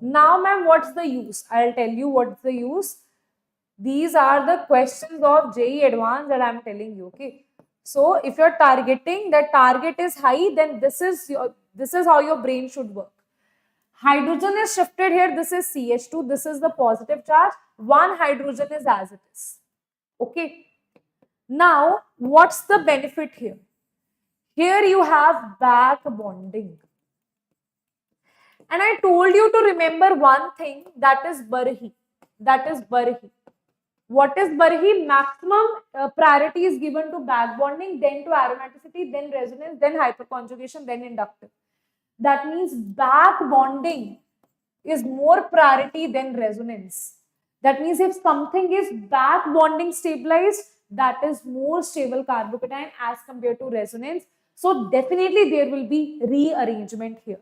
Now, ma'am, what's the use? I'll tell you what's the use. These are the questions of JEE Advanced that I'm telling you, okay? So if you're targeting, that target is high, then this is how your brain should work. Hydrogen is shifted here. This is CH2. This is the positive charge. One hydrogen is as it is. Okay. Now, what's the benefit here? Here you have back bonding. And I told you to remember one thing, that is Barhi. That is Barhi. What is Barhi? Maximum priority is given to back bonding, then to aromaticity, then resonance, then hyperconjugation, then inductive. That means back bonding is more priority than resonance. That means if something is back bonding stabilized, that is more stable carbocation as compared to resonance. So definitely there will be rearrangement here.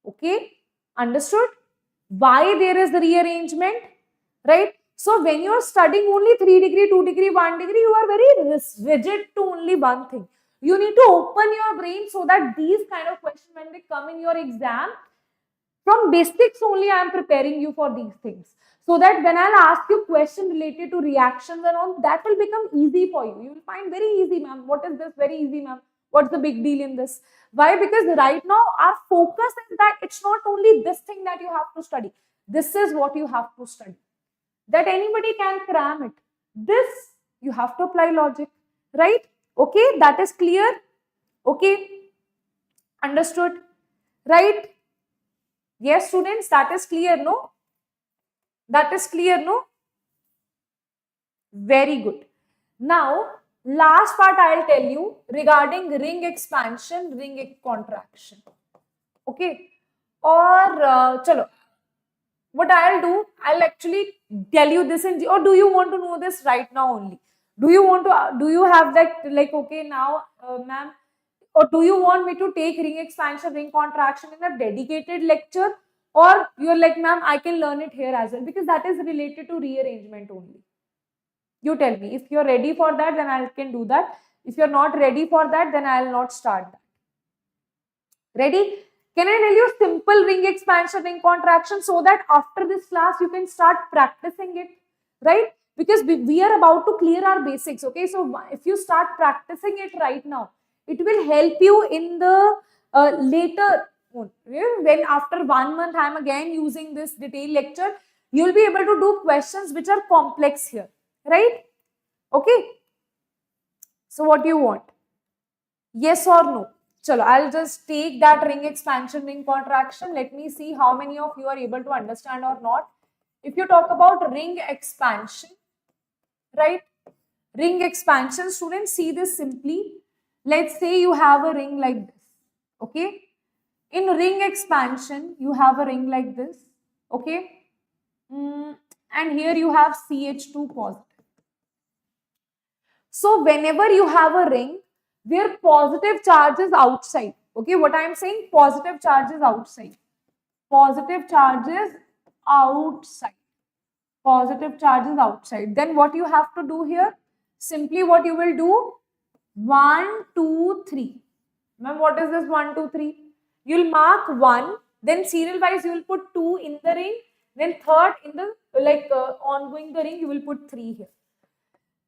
Okay, understood? Why there is the rearrangement, right? So when you are studying only 3 degree, 2 degree, 1 degree, you are very rigid to only one thing. You need to open your brain so that these kind of questions, when they come in your exam, from basics only I am preparing you for these things. So that when I'll ask you question related to reactions and all, that will become easy for you. You will find very easy, ma'am. What is this? Very easy, ma'am. What's the big deal in this? Why? Because right now our focus is that it's not only this thing that you have to study. This is what you have to study. That anybody can cram it. This, you have to apply logic. Right? Okay, that is clear. Okay, understood. Right? Yes, students, that is clear, no? That is clear, no? Very good. Now, last part I'll tell you regarding ring expansion, ring contraction. Okay? Or, chalo, what I'll do, I'll actually tell you this in, or do you want to know this right now only? Do you want to, do you have that, like, okay, now, ma'am, or do you want me to take ring expansion, ring contraction in a dedicated lecture? Or you're like, ma'am, I can learn it here as well, because that is related to rearrangement only. You tell me. If you're ready for that, then I can do that. If you're not ready for that, then I'll not start that. Ready? Can I tell you simple ring expansion, ring contraction, so that after this class, you can start practicing it, right? Because we are about to clear our basics, okay? So if you start practicing it right now, it will help you in the later, when after 1 month I am again using this detailed lecture, you will be able to do questions which are complex here, right? Okay. So what do you want? Yes or no? Chalo, I'll just take that ring expansion, ring contraction. Let me see how many of you are able to understand or not. If you talk about ring expansion, right? Ring expansion, students, see this simply. Let's say you have a ring like this, okay? In ring expansion, you have a ring like this, okay? And here you have CH2 positive. So whenever you have a ring where positive charge is outside, okay, what I am saying, positive charge is outside. Positive charge is outside. Positive charge is outside. Then what you have to do here? Simply what you will do? 1, 2, 3. Ma'am, what is this 1, 2, 3? You'll mark 1, then serial wise you will put 2 in the ring, then third in the ongoing the ring you will put 3 here.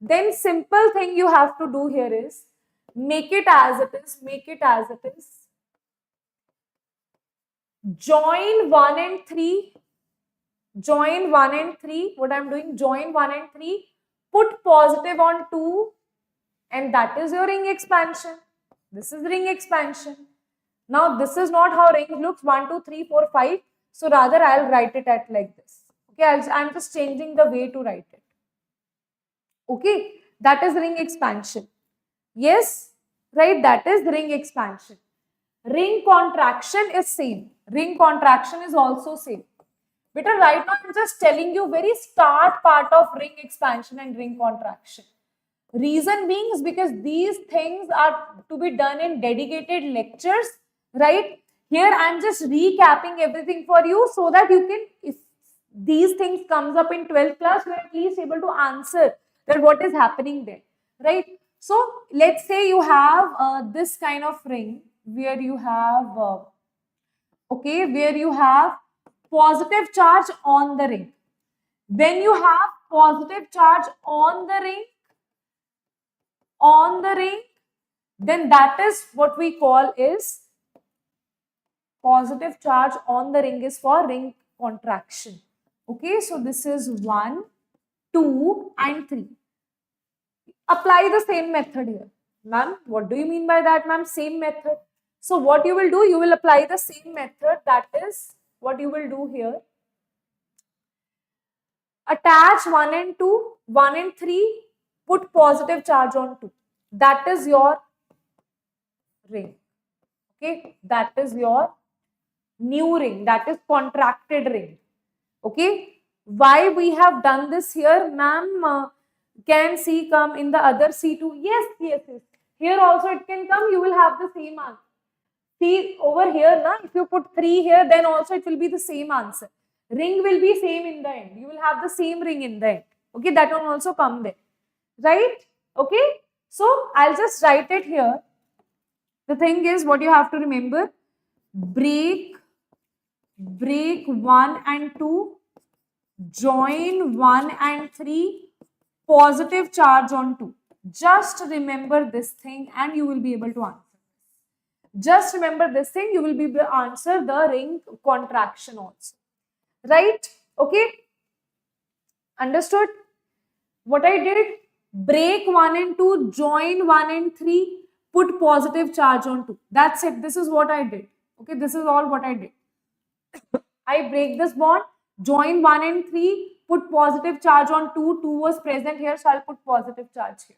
Then simple thing you have to do here is make it as it is, make it as it is. Join 1 and 3. Join 1 and 3. What I'm doing, join 1 and 3. Put positive on 2 and that is your ring expansion. This is ring expansion. Now this is not how ring looks, 1, 2, 3, 4, 5. So rather I'll write it at like this. Okay, I'm just changing the way to write it. Okay, that is ring expansion. Yes, right, that is ring expansion. Ring contraction is same. Ring contraction is also same. Because right now I'm just telling you very start part of ring expansion and ring contraction. Reason being is because these things are to be done in dedicated lectures, right? Here I'm just recapping everything for you so that you can, if these things comes up in 12th class, you are at least able to answer that what is happening there, right? So let's say you have this kind of ring where you have, where you have positive charge on the ring. When you have positive charge on the ring, then that is what we call is positive charge on the ring is for ring contraction. Okay, so this is 1, 2 and 3. Apply the same method here. Ma'am, what do you mean by that, ma'am? Same method. So what you will do, you will apply the same method. That is what you will do here. Attach 1 and 2, 1 and 3, put positive charge on 2. That is your ring. Okay, that is your new ring, that is contracted ring. Okay, why we have done this here, ma'am? Can C come in the other C2? Yes, yes, yes. Here also it can come, you will have the same answer. See over here, na, if you put 3 here, then also it will be the same answer. Ring will be same in the end. You will have the same ring in the end. Okay, that will also come there. Right? Okay, so I'll just write it here. The thing is, what you have to remember, break 1 and 2, join 1 and 3, positive charge on 2. Just remember this thing and you will be able to answer. Just remember this thing, you will be able to answer the ring contraction also. Right? Okay? Understood? What I did? Break 1 and 2, join 1 and 3, put positive charge on 2. That's it. This is what I did. Okay, this is all what I did. I break this bond, join 1 and 3, put positive charge on 2. 2 was present here, so I'll put positive charge here.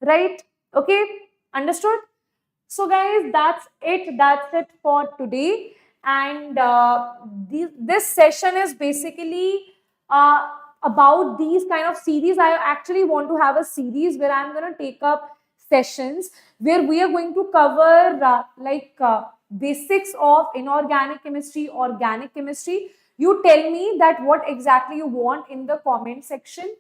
Right? Okay? Understood? So guys, that's it. That's it for today. And this session is basically about these kind of series. I actually want to have a series where I'm going to take up sessions where we are going to cover basics of inorganic chemistry, organic chemistry. You tell me that what exactly you want in the comment section,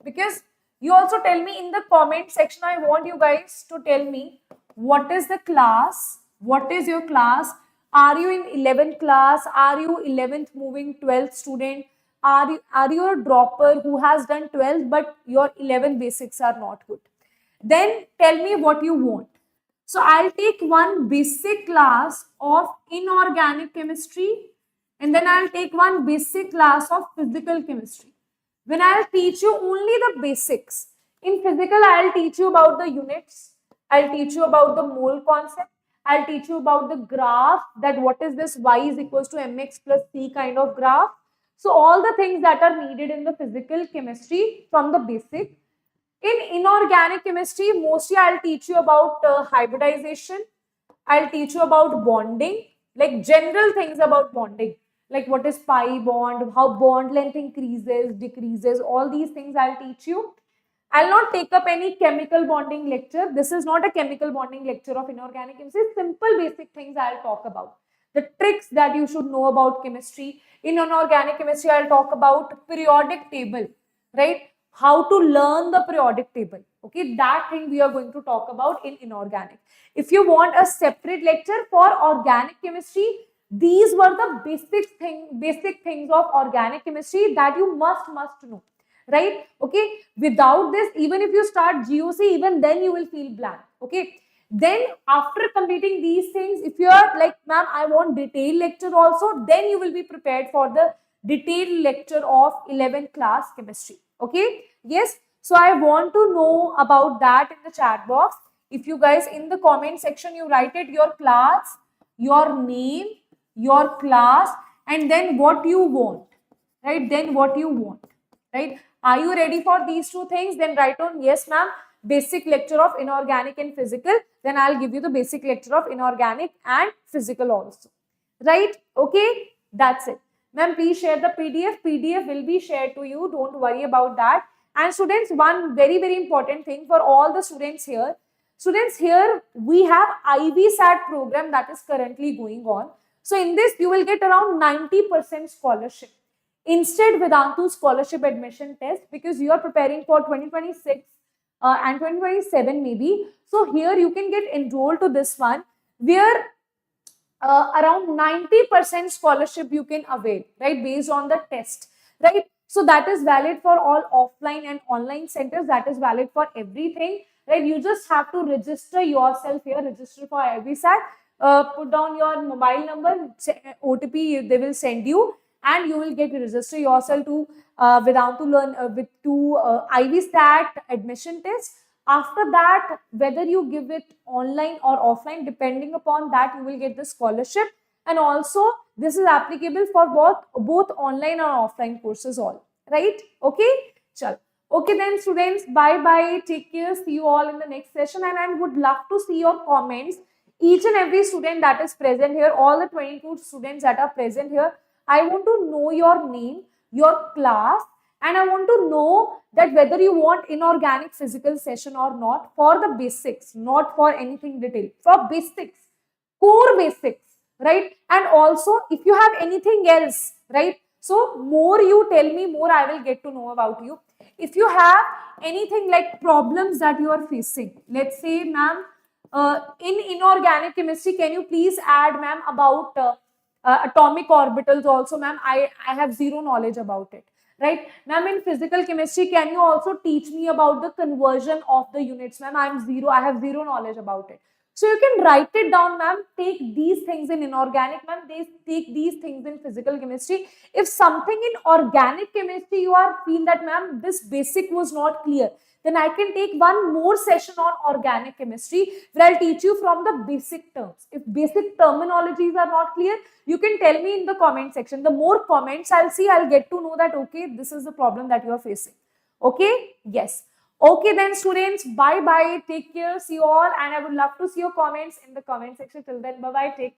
because you also tell me in the comment section. I want you guys to tell me what is the class, what is your class, are you in 11th class, are you 11th moving 12th student, are you a dropper who has done 12th but your 11 basics are not good. Then tell me what you want. So I'll take one basic class of inorganic chemistry and then I'll take one basic class of physical chemistry. When I'll teach you only the basics, in physical I'll teach you about the units, I'll teach you about the mole concept, I'll teach you about the graph, that what is this y is equals to mx plus c kind of graph. So all the things that are needed in the physical chemistry from the basic. In inorganic chemistry, mostly I'll teach you about hybridization. I'll teach you about bonding, like general things about bonding, like what is pi bond, how bond length increases, decreases, all these things I'll teach you. I'll not take up any chemical bonding lecture. This is not a chemical bonding lecture of inorganic chemistry. Simple basic things I'll talk about. The tricks that you should know about chemistry. In inorganic chemistry, I'll talk about periodic table, right? How to learn the periodic table. Okay, that thing we are going to talk about in inorganic. If you want a separate lecture for organic chemistry, these were the basic things of organic chemistry that you must know. Right? Okay. Without this, even if you start GOC, even then you will feel blank. Okay. Then after completing these things, if you are like, ma'am, I want detailed lecture also, then you will be prepared for the detailed lecture of 11th class chemistry. Okay. Yes. So I want to know about that in the chat box. If you guys in the comment section, you write it, your class, your name, your class, and then what you want. Right. Then what you want. Right. Are you ready for these two things? Then write on, yes ma'am, basic lecture of inorganic and physical. Then I'll give you the basic lecture of inorganic and physical also. Right? Okay, that's it. Ma'am, please share the PDF. PDF will be shared to you. Don't worry about that. And students, one very important thing for all the students here. Students, here we have IVSAT program that is currently going on. So in this, you will get around 90% scholarship. Instead, Vedantu scholarship admission test, because you are preparing for 2026 and 2027 maybe. So here you can get enrolled to this one where around 90% scholarship you can avail, right, based on the test, right? So that is valid for all offline and online centers. That is valid for everything, right? You just have to register yourself here, register for IVSAT. put down your mobile number, OTP they will send you, and you will get to register yourself to Vedantu learn with to IV stat admission test. After that, whether you give it online or offline, depending upon that, you will get the scholarship. And also, this is applicable for both online or offline courses all. Right? Okay? Chal. Okay then, students, bye bye. Take care. See you all in the next session. And I would love to see your comments. Each and every student that is present here, all the 22 students that are present here, I want to know your name, your class, and I want to know that whether you want inorganic physical session or not for the basics, not for anything detailed, for basics, core basics, right? And also, if you have anything else, right? So, more you tell me, more I will get to know about you. If you have anything like problems that you are facing, let's say, ma'am, in inorganic chemistry, can you please add, ma'am, about atomic orbitals also, ma'am? I have zero knowledge about it, right? Ma'am, in physical chemistry, can you also teach me about the conversion of the units, ma'am? I have zero knowledge about it. So you can write it down, ma'am. Take these things in inorganic, ma'am. They take these things in physical chemistry. If something in organic chemistry you are feel that, ma'am, this basic was not clear, then I can take one more session on organic chemistry where I'll teach you from the basic terms. If basic terminologies are not clear, you can tell me in the comment section. The more comments I'll see, I'll get to know that, okay, this is the problem that you are facing. Okay? Yes. Okay then, students, bye bye. Take care. See you all. And I would love to see your comments in the comment section. Till then, bye bye. Take